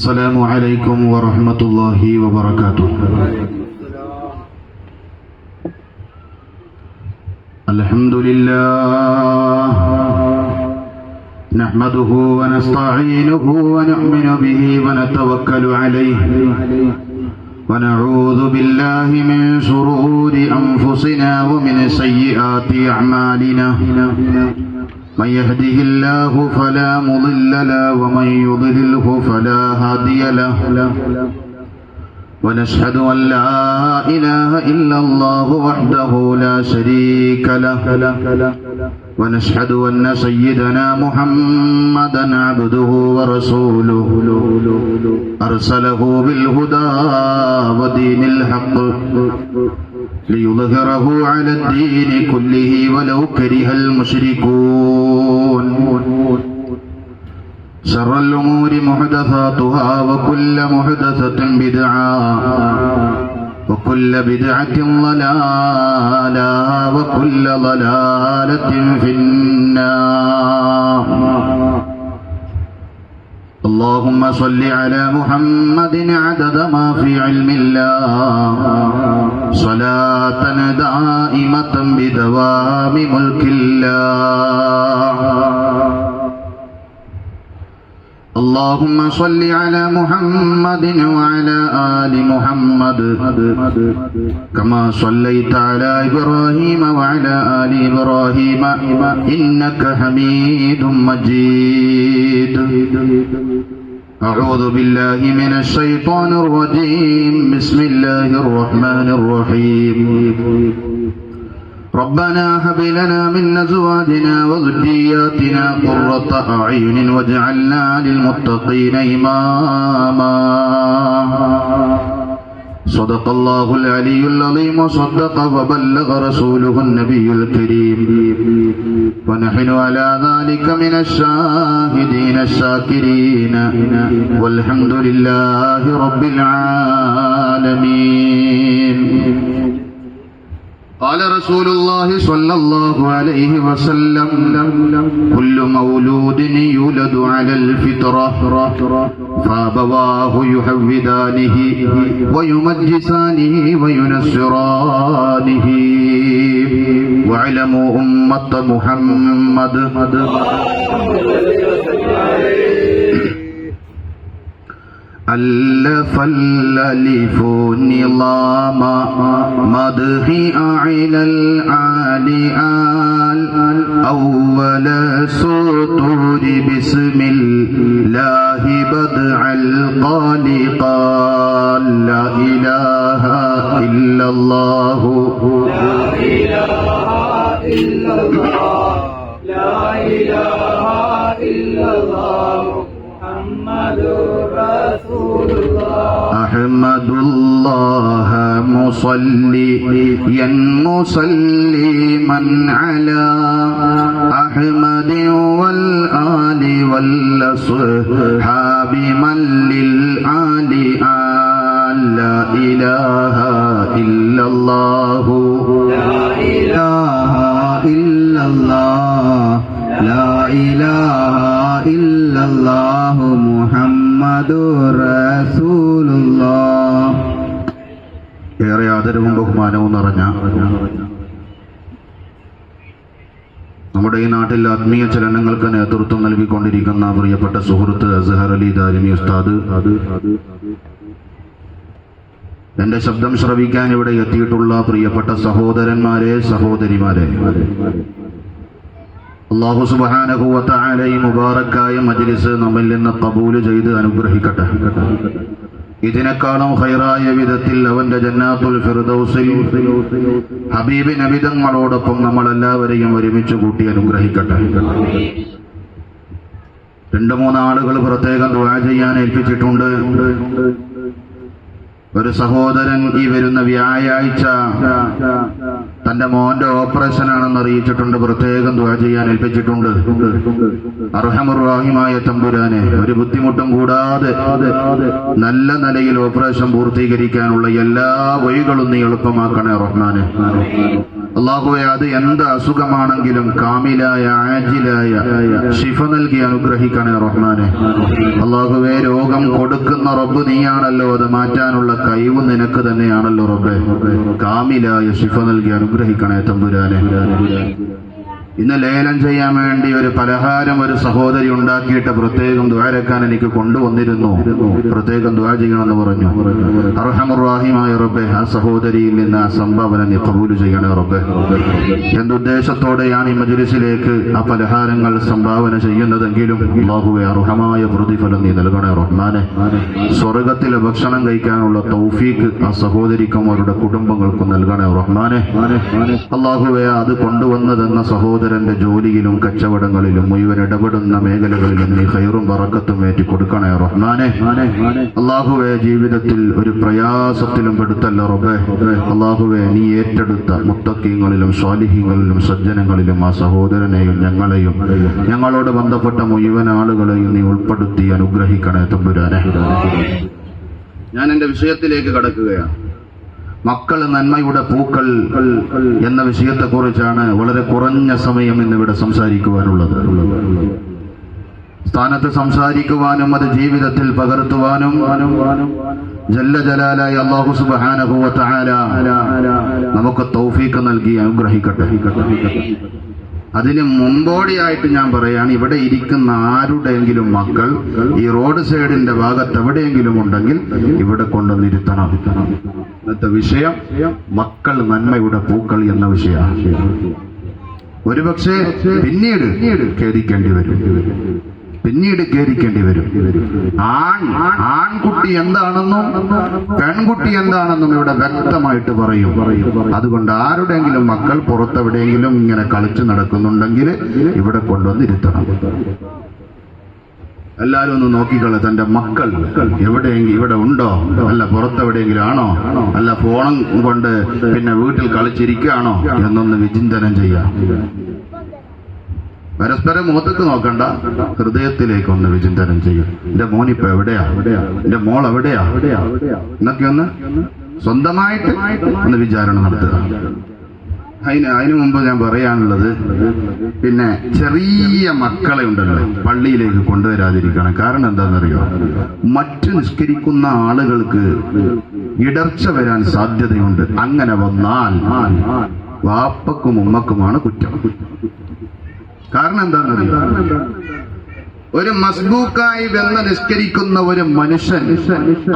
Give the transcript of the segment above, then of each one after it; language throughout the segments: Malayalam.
السلام عليكم ورحمة الله وبركاته. الحمد لله نحمده ونستعينه ونؤمن به ونتوكل عليه ونعوذ بالله من شرور أنفسنا ومن سيئات أعمالنا. من يهده الله فلا مضل له ومن يضلله فلا هادي له. ونشهد أن لا إله إلا الله وحده لا شريك له. ونشهد أن سيدنا محمدا عبده ورسوله أرسله بالهدى ودين الحق ليظهره على الدين كله ولو كره المشركون. شر الأمور محدثاتها وكل محدثة بدعة وكل بدعة ضلالة وكل ضلالة في النار. اللهم صل على محمد عدد ما في علم الله صلاة دائمة بدوام ملك الله. اللهم صل على محمد وعلى آل محمد كما صليت على إبراهيم وعلى آل إبراهيم إنك حميد مجيد. أعوذ بالله من الشيطان الرجيم. بسم الله الرحمن الرحيم. ربنا هب لنا من أزواجنا وذرياتنا قرة أعين واجعلنا للمتقين إماما. صدق الله العلي العظيم وصدق وبلغ رسوله النبي الكريم. ونحن على ذلك من الشاهدين الشاكرين والحمد لله رب العالمين. قال رسول الله صلى الله عليه وسلم كل مولود يولد على الفطرة فأبواه يحودانه ويمجسانه وينصرانه. واعلموا أمة محمد ألف الألف نظام مدح أعلى العالي أول سطور بسم الله بدع القال قال لا إله إلا الله لا إله إلا الله لا إله إلا الله محمد رسول الله. أحمد الله مصليا مسلما على أحمد والآل والأصحاب من للآل لا إله إلا الله لا إله إلا الله لا إله إلا الله محمد رسول الله. ഏറെ ആദരവും ബഹുമാനവും നിറഞ്ഞ നമ്മുടെ ഈ നാട്ടിൽ ആത്മീയ ചലനങ്ങൾക്ക് നേതൃത്വം നൽകിക്കൊണ്ടിരിക്കുന്ന പ്രിയപ്പെട്ട സുഹൃത്ത് അസ്ഹർ അലി ദാരിമി ഉസ്താദ്, എന്റെ ശബ്ദം ശ്രവിക്കാൻ ഇവിടെ എത്തിയിട്ടുള്ള പ്രിയപ്പെട്ട സഹോദരന്മാരെ, സഹോദരിമാരെ, അല്ലാഹു സുബ്ഹാനഹു വ തആല ഈ മുബാറക്കായ മജ്ലിസ് നമ്മിൽ നിന്ന് ഖബൂൽ ചെയ്ത് അനുഗ്രഹിക്കട്ടെ. ഇതിനേക്കാളും ഖൈറായ വിധത്തിൽ അവന്റെ ജന്നാത്തുൽ ഫിർദൗസിൽ ഹബീബ് നബി തങ്ങളോടൊപ്പം നമ്മളെല്ലാവരെയും ഒരുമിച്ച് കൂട്ടി അനുഗ്രഹിക്കട്ടെ. 2-3 ആളുകൾ പ്രത്യേകം ദുആ ചെയ്യാൻ ഏൽപ്പിച്ചിട്ടുണ്ട്. ഒരു സഹോദരൻ ഈ വരുന്ന വ്യാഴാഴ്ച തന്റെ മോന്റെ ഓപ്പറേഷൻ ആണെന്ന് അറിയിച്ചിട്ടുണ്ട്. പ്രത്യേകം ദുആ ചെയ്യാൻ ഏൽപ്പിച്ചിട്ടുണ്ട്. അർഹമർ റഹീമായ തമ്പുരാനെ, ഒരു ബുദ്ധിമുട്ടും കൂടാതെ നല്ല നിലയിൽ ഓപ്പറേഷൻ പൂർത്തീകരിക്കാനുള്ള എല്ലാ വഴികളും നീ എളുപ്പമാക്കണേ റഹ്മാനെ. അല്ലാഹുവേ അത് എന്ത് അസുഖമാണെങ്കിലും കാമിലായ ആജിലായ ശിഫ നൽകി അനുഗ്രഹിക്കണേ റഹ്മാനെ. അല്ലാഹുവേ രോഗം കൊടുക്കുന്ന റബ്ബ് നീയാണല്ലോ, അത് മാറ്റാനുള്ള കഴിവ് നിനക്ക് തന്നെയാണല്ലോ റബ്ബേ. കാമിലായ ശിഫ നൽകി അനുഗ്രഹിക്കണേ തമ്പുരാനെ. ഇന്ന് ലേലം ചെയ്യാൻ വേണ്ടി ഒരു പലഹാരം ഒരു സഹോദരി ഉണ്ടാക്കിയിട്ട് പ്രത്യേകം ദ്വാരക്കാൻ എനിക്ക് കൊണ്ടുവന്നിരുന്നു. പ്രത്യേകം ദ്വാ ചെയ്യണമെന്ന് പറഞ്ഞു. അർഹമുർ റഹീമായ റബ്ബേ, ആ സഹോദരിയിൽ നിന്ന് ആ സംഭാവന നീ ഖബൂൽ ചെയ്യണേ റബ്ബേ. എന്തുദ്ദേശത്തോടെയാണ് ഈ മജ്ലിസിലേക്ക് ആ പലഹാരങ്ങൾ സംഭാവന ചെയ്യുന്നതെങ്കിലും അല്ലാഹുവേ അർഹമായ പ്രതിഫലം നീ നൽകണേ റഹ്മാനെ. സ്വർഗത്തിലെ ഭക്ഷണം കഴിക്കാനുള്ള തൗഫീഖ് ആ സഹോദരിക്കും അവരുടെ കുടുംബങ്ങൾക്കും നൽകണേ റഹ്മാനെ. അല്ലാഹുവേ അത് കൊണ്ടുവന്നതെന്ന സഹോദരന്റെ ജോലിയിലും കച്ചവടങ്ങളിലും മുഴുവൻ ഇടപെടുന്ന മേഖലകളിലും നീ ഖൈറും ബറക്കത്തും ഏറ്റി കൊടുക്കണേ റഹ്മാനെ. അല്ലാഹുവേ ജീവിതത്തിൽ ഒരു പ്രയാസത്തിലും പെടുത്തല്ല റബ്ബേ. അല്ലാഹുവേ നീ ഏറ്റെടുത്ത മുത്തഖീങ്ങളിലും സ്വാലിഹീങ്ങളിലും സജ്ജനങ്ങളിലും ആ സഹോദരനെയും ഞങ്ങളെയും ഞങ്ങളോട് ബന്ധപ്പെട്ട മുഴുവൻ ആളുകളെയും നീ ഉൾപ്പെടുത്തി അനുഗ്രഹിക്കണേ തമ്പുരാനെ. ഞാൻ എന്റെ വിഷയത്തിലേക്ക് കടക്കുകയാണ്. മക്കൾ നന്മയുടെ പൂക്കൾ എന്ന വിഷയത്തെക്കുറിച്ചാണ് വളരെ കുറഞ്ഞ സമയം ഇന്നിവിടെ സംസാരിക്കുവാനുള്ളത്. സ്ഥാനത്ത് സംസാരിക്കുവാനും അത് ജീവിതത്തിൽ പകർത്തുവാനും ജല്ല ജലാലായ അല്ലാഹു സുബ്ഹാനഹു വ തആല നമുക്ക് തൗഫീഖ് നൽകി അനുഗ്രഹിക്കട്ടെ. അതിന് മുമ്പോടിയായിട്ട് ഞാൻ പറയാണ്, ഇവിടെ ഇരിക്കുന്ന ആരുടെയെങ്കിലും മക്കൾ ഈ റോഡ് സൈഡിന്റെ ഭാഗത്ത് എവിടെയെങ്കിലും ഉണ്ടെങ്കിൽ ഇവിടെ കൊണ്ടുവന്നിരുത്തണം. ഇന്നത്തെ വിഷയം മക്കൾ നന്മയുടെ പൂക്കൾ എന്ന വിഷയമാണ്. ഒരുപക്ഷെ പിന്നീട് ഖേദിക്കേണ്ടി വരും. ആൺകുട്ടി എന്താണെന്നും പെൺകുട്ടി എന്താണെന്നും ഇവിടെ വ്യക്തമായിട്ട് പറയും. അതുകൊണ്ട് ആരുടെയെങ്കിലും മക്കൾ പുറത്തെവിടെയെങ്കിലും ഇങ്ങനെ കളിച്ചു നടക്കുന്നുണ്ടെങ്കിൽ ഇവിടെ കൊണ്ടുവന്നിരുത്തണം. എല്ലാരും ഒന്ന് നോക്കിക്കളെ, തന്റെ മക്കൾ എവിടെയെങ്കിലും ഇവിടെ ഉണ്ടോ, അല്ല പുറത്തെവിടെയെങ്കിലും ആണോ, അല്ല ഫോണും കൊണ്ട് പിന്നെ വീട്ടിൽ കളിച്ചിരിക്കുകയാണോ എന്നൊന്ന് വിചിന്തനം ചെയ്യാം. പരസ്പരം മുഖത്തേക്ക് നോക്കണ്ട, ഹൃദയത്തിലേക്ക് ഒന്ന് വിചിന്തനം ചെയ്യും. എന്റെ മോനിപ്പോ എവിടെയാ, എന്റെ മോൾ എവിടെയാ എന്നൊക്കെ ഒന്ന് സ്വന്തമായിട്ട് ഒന്ന് വിചാരണ നടത്തുക. അതിനു മുമ്പ് ഞാൻ പറയാനുള്ളത്, പിന്നെ ചെറിയ മക്കളെ ഉണ്ടല്ലോ പള്ളിയിലേക്ക് കൊണ്ടുവരാതിരിക്കണം. കാരണം എന്താണെന്നറിയോ, മറ്റു നിസ്കരിക്കുന്ന ആളുകൾക്ക് ഇടർച്ച വരാൻ സാധ്യതയുണ്ട്. അങ്ങനെ വന്നാൽ വാപ്പക്കും ഉമ്മക്കുമാണ് കുറ്റം. കാരണം എന്താണെന്നറിയോ, ഒരു മസ്ബൂക്കായി വന്ന് നിസ്കരിക്കുന്ന ഒരു മനുഷ്യൻ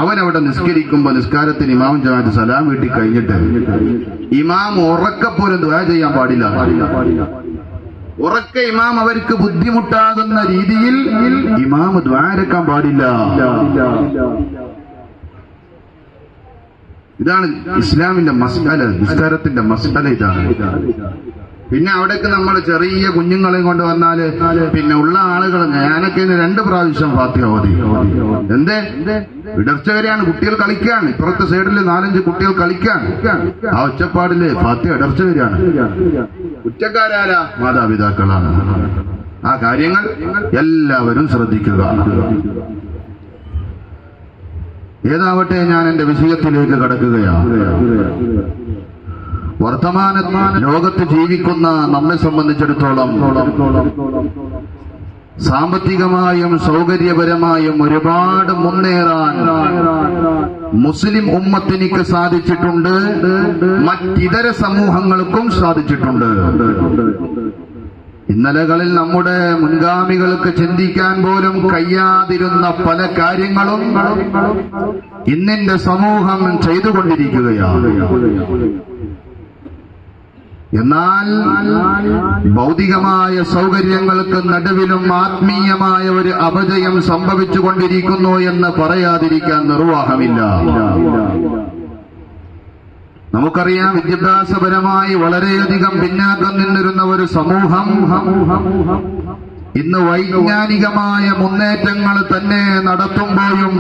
അവനവിടെ നിസ്കരിക്കുമ്പോ നിസ്കാരത്തിന് ഇമാം ജമാഅത്ത് സലാം വീട്ടി കഴിഞ്ഞിട്ട് ഇമാം ഉറക്കപ്പോലും ദുആ ചെയ്യാൻ പാടില്ല. ഉറക്ക ഇമാം അവർക്ക് ബുദ്ധിമുട്ടാകുന്ന രീതിയിൽ ഇമാം ദ്വാരക്കാൻ പാടില്ല. ഇതാണ് ഇസ്ലാമിന്റെ മസ്അല, നിസ്കാരത്തിന്റെ മസ്അല ഇതാണ്. പിന്നെ അവിടേക്ക് നമ്മൾ ചെറിയ കുഞ്ഞുങ്ങളെയും കൊണ്ട് വന്നാല് പിന്നെ ഉള്ള ആളുകൾ, ഞാനൊക്കെ 2 പ്രാവശ്യം ഫാത്തിഹ ഓതി. എന്തേ ഇടർച്ച വരെയാണ്, കുട്ടികൾ കളിക്കാണ്, ഇപ്പുറത്തെ സൈഡിൽ 4-5 കുട്ടികൾ കളിക്കാണ്. ആ ഒച്ചപ്പാടില് ഫാത്തിഹ ഇടർച്ച വരെയാണ്. കുറ്റക്കാരാരാ? മാതാപിതാക്കളാണ്. ആ കാര്യങ്ങൾ എല്ലാവരും ശ്രദ്ധിക്കുക. ഏതാവട്ടെ, ഞാൻ എന്റെ വിഷയത്തിലേക്ക് കടക്കുകയാണ്. വർത്തമാന ലോകത്ത് ജീവിക്കുന്ന നമ്മെ സംബന്ധിച്ചിടത്തോളം സാമ്പത്തികമായും സൗകര്യപരമായും ഒരുപാട് മുന്നേറാൻ മുസ്ലിം ഉമ്മത്തിനിക്ക് സാധിച്ചിട്ടുണ്ട്, മറ്റിതര സമൂഹങ്ങൾക്കും സാധിച്ചിട്ടുണ്ട്. ഇന്നലകളിൽ നമ്മുടെ മുൻഗാമികൾക്ക് ചിന്തിക്കാൻ പോലും കഴിയാതിരുന്ന പല കാര്യങ്ങളും ഇന്നിന്റെ സമൂഹം ചെയ്തുകൊണ്ടിരിക്കുകയാണ്. എന്നാൽ ഭൗതികമായ സൗകര്യങ്ങൾക്ക് നടുവിലും ആത്മീയമായ ഒരു അപജയം സംഭവിച്ചുകൊണ്ടിരിക്കുന്നു എന്ന് പറയാതിരിക്കാൻ നിർവാഹമില്ല. നമുക്കറിയാം, വിദ്യാഭ്യാസപരമായി വളരെയധികം പിന്നാക്കം നിന്നിരുന്ന ഒരു സമൂഹം ഇന്ന് വൈജ്ഞാനികമായ മുന്നേറ്റങ്ങൾ തന്നെ നടത്തുമ്പോഴും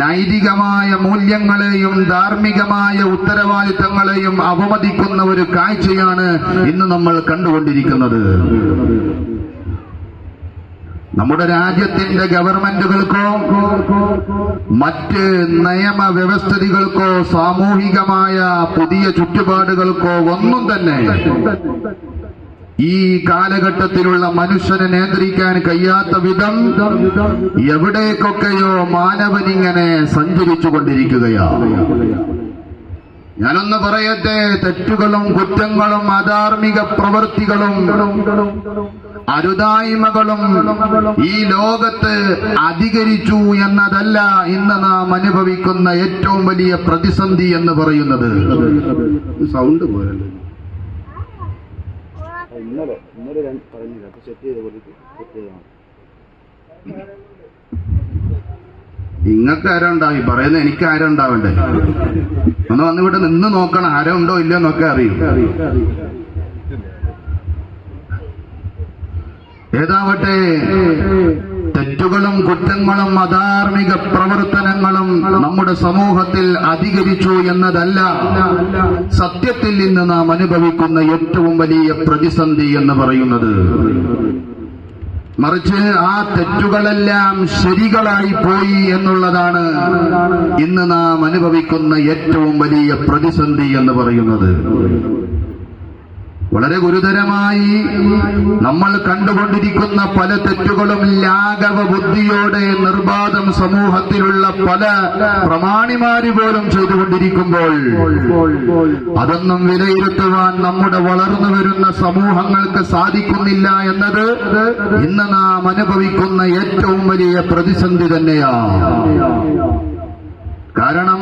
നൈതികമായ മൂല്യങ്ങളെയും ധാർമ്മികമായ ഉത്തരവാദിത്തങ്ങളെയും അവമതിക്കുന്ന ഒരു കാഴ്ചയാണ് ഇന്ന് നമ്മൾ കണ്ടുകൊണ്ടിരിക്കുന്നത്. നമ്മുടെ രാജ്യത്തിന്റെ ഗവൺമെന്റുകൾക്കോ മറ്റ് നിയമവ്യവസ്ഥിതികൾക്കോ സാമൂഹികമായ പുതിയ ചുറ്റുപാടുകൾക്കോ ഒന്നും തന്നെ ഈ കാലഘട്ടത്തിലുള്ള മനുഷ്യനെ നിയന്ത്രിക്കാൻ കഴിയാത്ത വിധം എവിടേക്കൊക്കെയോ മാനവനിങ്ങനെ സഞ്ചരിച്ചു കൊണ്ടിരിക്കുകയാണ്. ഞാനൊന്ന് പറയട്ടെ, തെറ്റുകളും കുറ്റങ്ങളും അധാർമിക പ്രവൃത്തികളും അരുതായ്മകളും ഈ ലോകത്ത് അധികരിച്ചു എന്നതല്ല ഇന്ന് നാം അനുഭവിക്കുന്ന ഏറ്റവും വലിയ പ്രതിസന്ധി എന്ന് പറയുന്നത്. സൗണ്ട് പോയല്ലോ. ഇന്നലെ പറഞ്ഞില്ല, അപ്പൊ സെറ്റ് ചെയ്ത പോലെ സെറ്റ് ചെയ്താണ്. നിങ്ങൾക്ക് ആരോ ഉണ്ടാവും, പറയുന്നത് എനിക്ക് ആരോ ഉണ്ടാവണ്ടേ? ഒന്ന് വന്നിവിടെ നിന്ന് നോക്കണം, ആരോ ഉണ്ടോ ഇല്ലയോ എന്നൊക്കെ അറിയും. ഏതാവട്ടെ, തെറ്റുകളും കുറ്റങ്ങളും അധാർമിക പ്രവർത്തനങ്ങളും നമ്മുടെ സമൂഹത്തിൽ അധികരിച്ചു എന്നതല്ല സത്യത്തിൽ ഇന്ന് നാം അനുഭവിക്കുന്ന ഏറ്റവും വലിയ പ്രതിസന്ധി എന്ന് പറയുന്നത്. മറിച്ച് ആ തെറ്റുകളെല്ലാം ശരികളായി പോയി എന്നുള്ളതാണ് ഇന്ന് നാം അനുഭവിക്കുന്ന ഏറ്റവും വലിയ പ്രതിസന്ധി എന്ന് പറയുന്നത്. വളരെ ഗുരുതരമായി നമ്മൾ കണ്ടുകൊണ്ടിരിക്കുന്ന പല തെറ്റുകളും ലാഘവ ബുദ്ധിയോടെ നിർബാധം സമൂഹത്തിലുള്ള പല പ്രമാണിമാര് പോലും ചെയ്തുകൊണ്ടിരിക്കുമ്പോൾ അതൊന്നും വിലയിരുത്തുവാൻ നമ്മുടെ വളർന്നു വരുന്ന സമൂഹങ്ങൾക്ക് സാധിക്കുന്നില്ല എന്നത് ഇന്ന് നാം അനുഭവിക്കുന്ന ഏറ്റവും വലിയ പ്രതിസന്ധി തന്നെയാണ്. കാരണം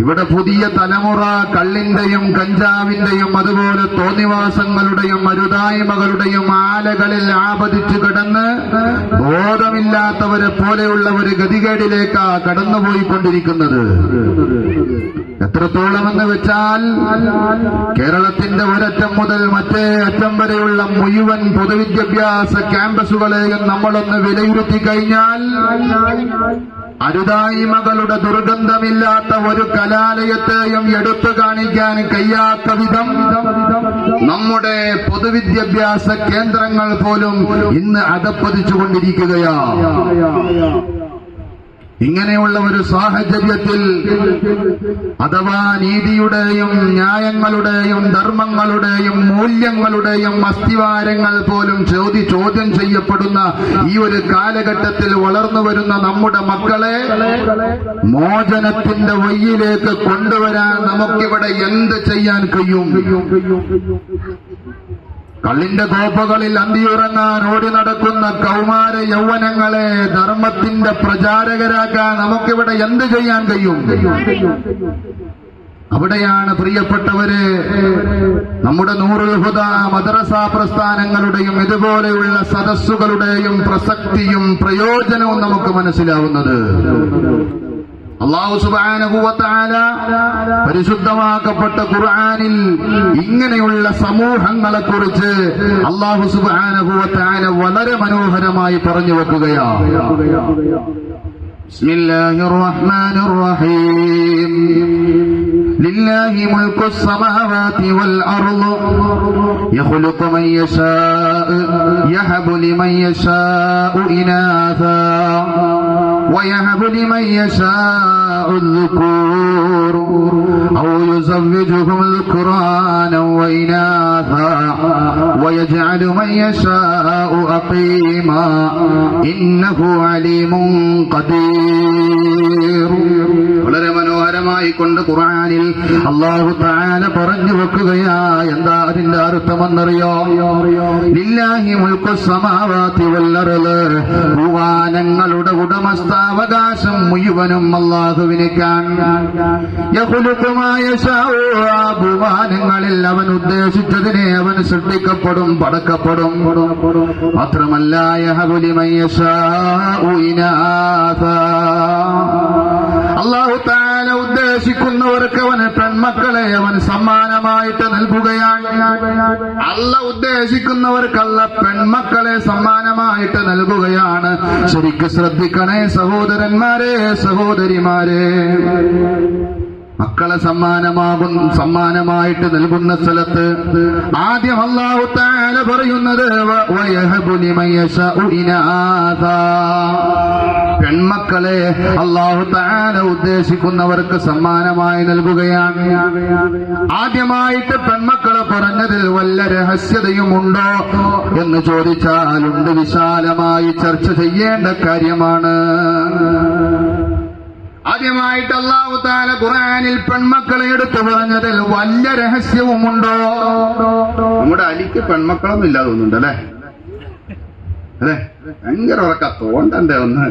ഇവിടെ പുതിയ തലമുറ കള്ളിന്റെയും കഞ്ചാവിന്റെയും അതുപോലെ തോന്നിവാസങ്ങളുടെയും അരുതായ്മകളുടെയും ആലകളിൽ ആപതിച്ചു കിടന്ന് ബോധമില്ലാത്തവരെ പോലെയുള്ള ഒരു ഗതികേടിലേക്കാ കടന്നുപോയിക്കൊണ്ടിരിക്കുന്നത്. എത്രത്തോളമെന്ന് വെച്ചാൽ കേരളത്തിന്റെ ഒരറ്റം മുതൽ മറ്റേ അറ്റം വരെയുള്ള മുഴുവൻ പൊതുവിദ്യാഭ്യാസ ക്യാമ്പസുകളെയും നമ്മളൊന്ന് വിലയിരുത്തി കഴിഞ്ഞാൽ അരുതായ്മകളുടെ ദുർഗന്ധമില്ലാത്ത ഒരു കലാലയത്തെയും എടുത്തു കാണിക്കാൻ കഴിയാത്ത വിധം നമ്മുടെ പൊതുവിദ്യാഭ്യാസ കേന്ദ്രങ്ങൾ പോലും ഇന്ന് അധപ്പതിച്ചുകൊണ്ടിരിക്കുകയാണ്. ഇങ്ങനെയുള്ള ഒരു സാഹചര്യത്തിൽ അഥവാ നീതിയുടെയും ന്യായങ്ങളുടെയും ധർമ്മങ്ങളുടെയും മൂല്യങ്ങളുടെയും അസ്ഥിവാരങ്ങൾ പോലും ചോദ്യം ചെയ്യപ്പെടുന്ന ഈ ഒരു കാലഘട്ടത്തിൽ വളർന്നു വരുന്ന നമ്മുടെ മക്കളെ മോചനത്തിന്റെ വഴിയിലേക്ക് കൊണ്ടുവരാൻ നമുക്കിവിടെ എന്ത് ചെയ്യാൻ കഴിയും? കള്ളിന്റെ കോപ്പകളിൽ അന്തിയുറങ്ങാൻ ഓടി നടക്കുന്ന കൗമാര യൗവനങ്ങളെ ധർമ്മത്തിന്റെ പ്രചാരകരാക്കാൻ നമുക്കിവിടെ എന്ത് ചെയ്യാൻ കഴിയും? അവിടെയാണ് പ്രിയപ്പെട്ടവരെ നമ്മുടെ നൂറുൽ ഹുദാ മദ്രസ പ്രസ്ഥാനങ്ങളുടെയും ഇതുപോലെയുള്ള സദസ്സുകളുടെയും പ്രസക്തിയും പ്രയോജനവും നമുക്ക് മനസ്സിലാവുന്നത്. അല്ലാഹു സുബ്ഹാനഹു വ തആല പരിശുദ്ധമാക്കപ്പെട്ട ഖുർആനിൽ ഇങ്ങനെയുള്ള സമൂഹങ്ങളെ കുറിച്ച് അല്ലാഹു സുബ്ഹാനഹു വ തആല വളരെ മനോഹരമായി പറഞ്ഞു വെക്കുകയാണ്. ബിസ്മില്ലാഹിർ റഹ്മാനിർ റഹീം ലില്ലാഹി മുൽക്കുസ് സമാവാതി വൽ അർള് യഖ്ലുഖു മൻ യശാഉ യഹബു ലിമൻ യശാഉ ഇനാഥാ ويهب لمن يشاء الذكور أو يزوجهم ذكرانا وإناثا ويجعل من يشاء عقيما إنه عليم قدير. വളരെ മനോഹരമായി കൊണ്ട് ഖുർആനിൽ അല്ലാഹു തആല പറഞ്ഞു വെക്കുകയാ. എന്താ അതിന്റെ അർത്ഥമെന്നറിയോ? ലില്ലാഹി മുൽക്കുസ് സമാവാതി വൽ അർള്, ഭൂവാനങ്ങളുടെ ഉടമസ്ഥാവകാശം മുഴുവനും അല്ലാഹുവിനേക്കാണ്. യഖ്ലുഖു മാ യശാഉ, ആ ഭൂവാനങ്ങളിൽ അവൻ ഉദ്ദേശിച്ചതിനെ അവൻ സൃഷ്ടിക്കപ്പെടും, പടക്കപ്പെടും. മാത്രമല്ല യഹബു ലിമൻ യശാഉ ഇനാഥാ, അല്ലാഹു തആല ഉദ്ദേശിക്കുന്നവർക്ക് അവന് പെൺമക്കളെ അവൻ സമ്മാനമായിട്ട് നൽകുകയാണ്. അല്ല ഉദ്ദേശിക്കുന്നവർക്കല്ല പെൺമക്കളെ സമ്മാനമായിട്ട് നൽകുകയാണ്. ശരിക്ക് ശ്രദ്ധിക്കണേ സഹോദരന്മാരെ, സഹോദരിമാരെ. മക്കളെ സമ്മാനമായിട്ട് നൽകുന്ന സ്ഥലത്ത് ആദ്യം അല്ലാഹു തആല പറയുന്നത് വയഹബു ലിമൻ യശാഉ ഇനാഥാ. പെൺമക്കളെ അല്ലാഹു തആല ഉദ്ദേശിക്കുന്നവർക്ക് സമ്മാനമായി നൽകുകയാണ്. ആദ്യമായിട്ട് പെൺമക്കളെ പറഞ്ഞതിൽ വല്ല രഹസ്യതയുമുണ്ടോ എന്ന് ചോദിച്ചാലുണ്ട്. വിശാലമായി ചർച്ച ചെയ്യേണ്ട കാര്യമാണ്. ആദ്യമായിട്ട് അല്ലാഹു തആല ഖുർആനിൽ പെൺമക്കളെ എടുത്തു പറഞ്ഞതിൽ വല്ല രഹസ്യവുമുണ്ടോ? നമ്മുടെ അലിക്ക് പെൺമക്കളൊന്നും ഇല്ലാതെ തോന്നുന്നുണ്ട് അല്ലേ? അല്ലേ? ഭയങ്കര ഉറക്ക തോണ്ടണ്ടേ ഒന്ന്.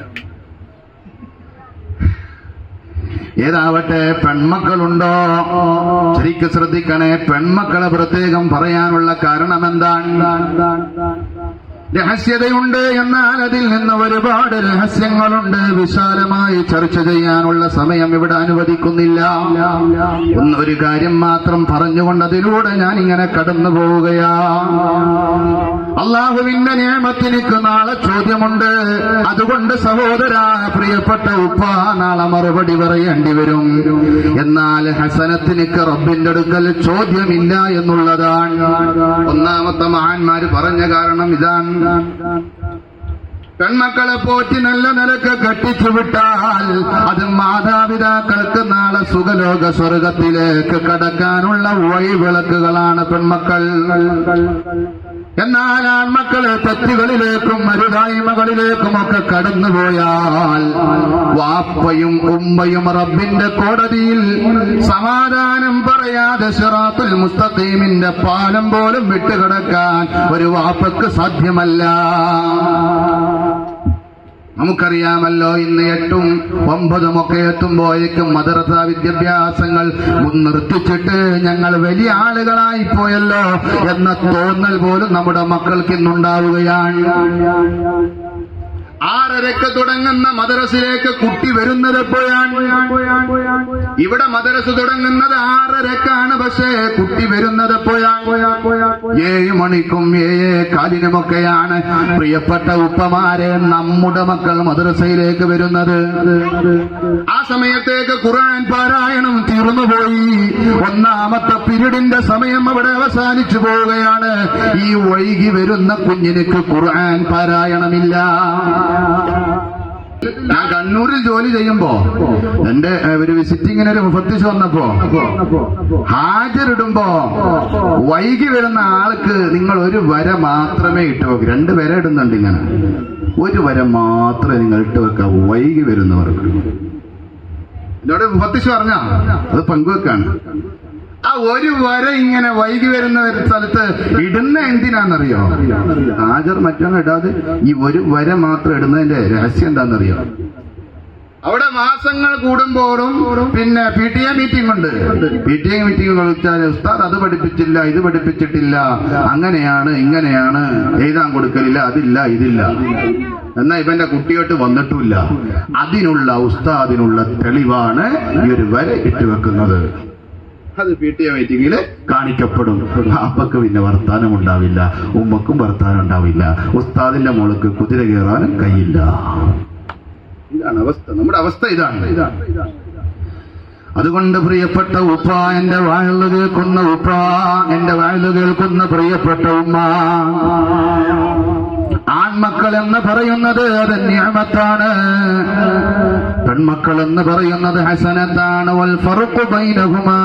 ഏതാവട്ടെ, പെൺമക്കളുണ്ടോ? ശരിക്കും ശ്രദ്ധിക്കണേ. പെൺമക്കളെ പ്രത്യേകം പറയാനുള്ള കാരണം എന്താണ്? രഹസ്യതയുണ്ട്, എന്നാൽ അതിൽ നിന്ന് ഒരുപാട് രഹസ്യങ്ങളുണ്ട്. വിശാലമായി ചർച്ച ചെയ്യാനുള്ള സമയം ഇവിടെ അനുവദിക്കുന്നില്ല. ഒരു കാര്യം മാത്രം പറഞ്ഞുകൊണ്ട് അതിലൂടെ ഞാൻ ഇങ്ങനെ കടന്നു പോവുകയാ. അള്ളാഹുവിന്റെ നിയമത്തിനിക്ക് നാളെ ചോദ്യമുണ്ട്. അതുകൊണ്ട് സഹോദരാ, പ്രിയപ്പെട്ട ഉപ്പ, നാളെ മറുപടി പറയേണ്ടി വരും. എന്നാൽ ഹസനത്തിനിക്ക് റബ്ബിന്റെ അടുക്കൽ ചോദ്യമില്ല എന്നുള്ളതാണ്. ഒന്നാമത്തെ മഹാന്മാര് പറഞ്ഞ കാരണം ഇതാണ്. പെൺമക്കളെ പോറ്റി നല്ല നിലക്ക് കെട്ടിച്ചു വിട്ടാൽ അത് മാതാപിതാക്കൾക്ക് നാളെ സുഖലോക സ്വർഗത്തിലേക്ക് കടക്കാനുള്ള വഴിവിളക്കുകളാണ് പെൺമക്കൾ. എന്നാൽ ആൺമക്കളെ തെറ്റുകളിലേക്കും മരുതായ്മകളിലേക്കും ഒക്കെ കടന്നുപോയാൽ വാപ്പയും ഉമ്മയും റബ്ബിന്റെ കോടതിയിൽ സമാധാനം പറയാതെ സിറാത്തുൽ മുസ്തഖീമിന്റെ പാലം പോലും വിട്ടുകിടക്കാൻ ഒരു വാപ്പക്ക് സാധ്യമല്ല. നമുക്കറിയാമല്ലോ, ഇന്ന് 8ഉം 9ഉം ഒക്കെ എത്തുമ്പോഴേക്കും മദ്രസ വിദ്യാഭ്യാസങ്ങൾ നിർത്തിച്ചിട്ട് ഞങ്ങൾ വലിയ ആളുകളായി പോയല്ലോ എന്ന തോന്നൽ പോലും നമ്മുടെ മക്കൾക്ക് ഇന്നുണ്ടാവുകയാണ്. 6:30 തുടങ്ങുന്ന മദ്രസിലേക്ക് കുട്ടി വരുന്നത് എപ്പോഴാണ്? ഇവിടെ മദ്രസ തുടങ്ങുന്നത് 6:30 പക്ഷേ കുട്ടി വരുന്നത് എപ്പോഴാണ്? 7 മണിക്കും 7:15 പ്രിയപ്പെട്ട ഉപ്പമാരെ, നമ്മുടെ മക്കൾ മദ്രസയിലേക്ക് വരുന്നത്. ആ സമയത്തേക്ക് ഖുർആൻ പാരായണം തീർന്നുപോയി. ഒന്നാമത്തെ പിരീഡിന്റെ സമയം അവിടെ അവസാനിച്ചു പോവുകയാണ്. ഈ വൈകി വരുന്ന കുഞ്ഞിനിക്ക് ഖുർആൻ പാരായണമില്ല. ഞാൻ കണ്ണൂരിൽ ജോലി ചെയ്യുമ്പോ എന്റെ ഒരു വിസിറ്റിങ്ങിന് ഒരു മുഫത്തിസ് വന്നപ്പോ ഹാജരിടുമ്പോ വൈകി വരുന്ന ആൾക്ക് നിങ്ങൾ ഒരു വര മാത്രമേ ഇട്ട് വെക്കൂ. 2 വര ഇടുന്നുണ്ട്. ഇങ്ങനെ ഒരു വര മാത്രമേ നിങ്ങൾ ഇട്ട് വെക്കാം വൈകി വരുന്നവർക്ക്. എന്നോട് മുഫത്തിസ് പറഞ്ഞ അത് പങ്കുവെക്കാണ്. ആ ഒരു വര ഇങ്ങനെ വൈകി വരുന്ന ഒരു സ്ഥലത്ത് ഇടുന്ന എന്തിനാണെന്നറിയോ? ഹാജർ മറ്റൊന്നും ഇടാതെ ഈ ഒരു വര മാത്രം ഇടുന്നതിന്റെ രഹസ്യം എന്താണെന്നറിയോ? അവിടെ മാസങ്ങൾ കൂടുമ്പോഴും പിന്നെ PTA മീറ്റിംഗ് ഉണ്ട്. PTA മീറ്റിംഗ് വിളിച്ചാൽ ഉസ്താദ് അത് പഠിപ്പിച്ചില്ല, ഇത് പഠിപ്പിച്ചിട്ടില്ല, അങ്ങനെയാണ് ഇങ്ങനെയാണ്, എഴുതാൻ കൊടുക്കലില്ല, അതില്ല ഇതില്ല, എന്നാ ഇവന്റെ കുട്ടിയോട്ട് വന്നിട്ടുമില്ല. അതിനുള്ള ഉസ്താദിനുള്ള തെളിവാണ് ഈ ഒരു വര ഇട്ടുവെക്കുന്നത്. അത് PTA മീറ്റിംഗിൽ കാണിക്കപ്പെടും. അപ്പക്ക് പിന്നെ വർത്താനം ഉണ്ടാവില്ല, ഉമ്മക്കും വർത്താനം ഉണ്ടാവില്ല, ഉസ്താദിന്റെ മോൾക്ക് കുതിര കയറാനും കഴിയില്ല. ഇതാണ് അവസ്ഥ, നമ്മുടെ അവസ്ഥ ഇതാണ്. അതുകൊണ്ട് പ്രിയപ്പെട്ട ഉപ്പ, എന്റെ വാഴ് കേൾക്കുന്ന ഉപ്പ, എന്റെ വാഴ് കേൾക്കുന്ന പ്രിയപ്പെട്ട ഉമ്മ, ആൺമക്കൾ എന്ന് പറയുന്നത് അത് നിഅമത്താണ്, പെൺമക്കൾ എന്ന് പറയുന്നത് ഹസനത്താണ്. വൽ ഫർഖു ബൈനഹുമാ,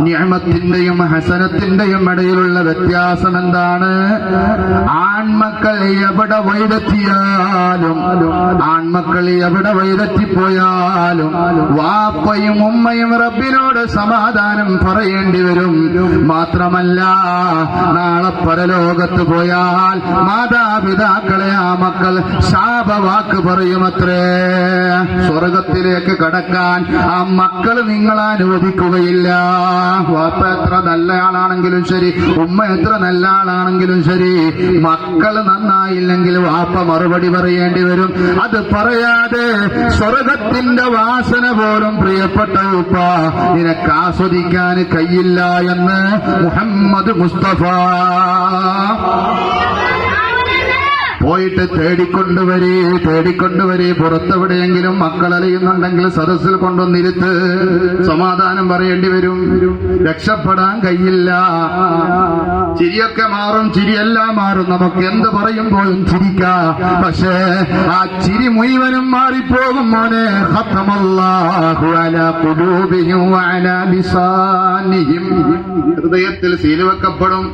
നിഅമത്തിന്റെയും ഹസനത്തിന്റെയും ഇടയിലുള്ള വ്യത്യാസം എന്താണ്? ആൺമക്കൾ എവിടെ വൈദത്തിയാലും, ആൺമക്കൾ എവിടെ വൈദത്തിപ്പോയാലും വാപ്പയും ഉമ്മയും റബ്ബിനോട് സമാധാനം പറയേണ്ടി വരും. മാത്രമല്ല, നാളെ പരലോകത്ത് പോയാൽ മാതാപിതാക്കളെ ആ മക്കൾ ശാപവാക്ക് പറയുമത്രേ. സ്വർഗത്തിലേക്ക് കടക്കാൻ ആ മക്കൾ നിങ്ങളെ അനുവദിക്കുകയില്ല. വാപ്പ എത്ര നല്ല ആളാണെങ്കിലും ശരി, ഉമ്മ എത്ര നല്ല ആളാണെങ്കിലും ശരി, മക്കൾ നന്നായില്ലെങ്കിൽ വാപ്പ മറുപടി പറയേണ്ടി വരും. അത് പറയാതെ സ്വർഗത്തിന്റെ വാസന പോലും പ്രിയപ്പെട്ട ഉപ്പ നിനക്ക് ആസ്വദിക്കാൻ കഴിയില്ല എന്ന് മുഹമ്മദ് മുസ്തഫ. പോയിട്ട് തേടിക്കൊണ്ടുവരേ പുറത്തെവിടെയെങ്കിലും മക്കൾ അലയുന്നുണ്ടെങ്കിൽ സദസ്സിൽ കൊണ്ടുവന്നിരുത്ത്. സമാധാനം പറയേണ്ടി വരും. രക്ഷപ്പെടാൻ കഴിയില്ല. ചിരിയൊക്കെ മാറും, ചിരിയെല്ലാം മാറും. നമുക്ക് എന്ത് പറയുമ്പോഴും ചിരിക്കാം. പക്ഷേ ആ ചിരി മുഴുവനും മാറിപ്പോകും മോനെ. ഖത്തമല്ലാഹു അലാ ഖുലൂബിഹിം വഅലാ ലിസാനിഹിം. ഹൃദയത്തിൽ സീല് വെക്കപ്പെടും,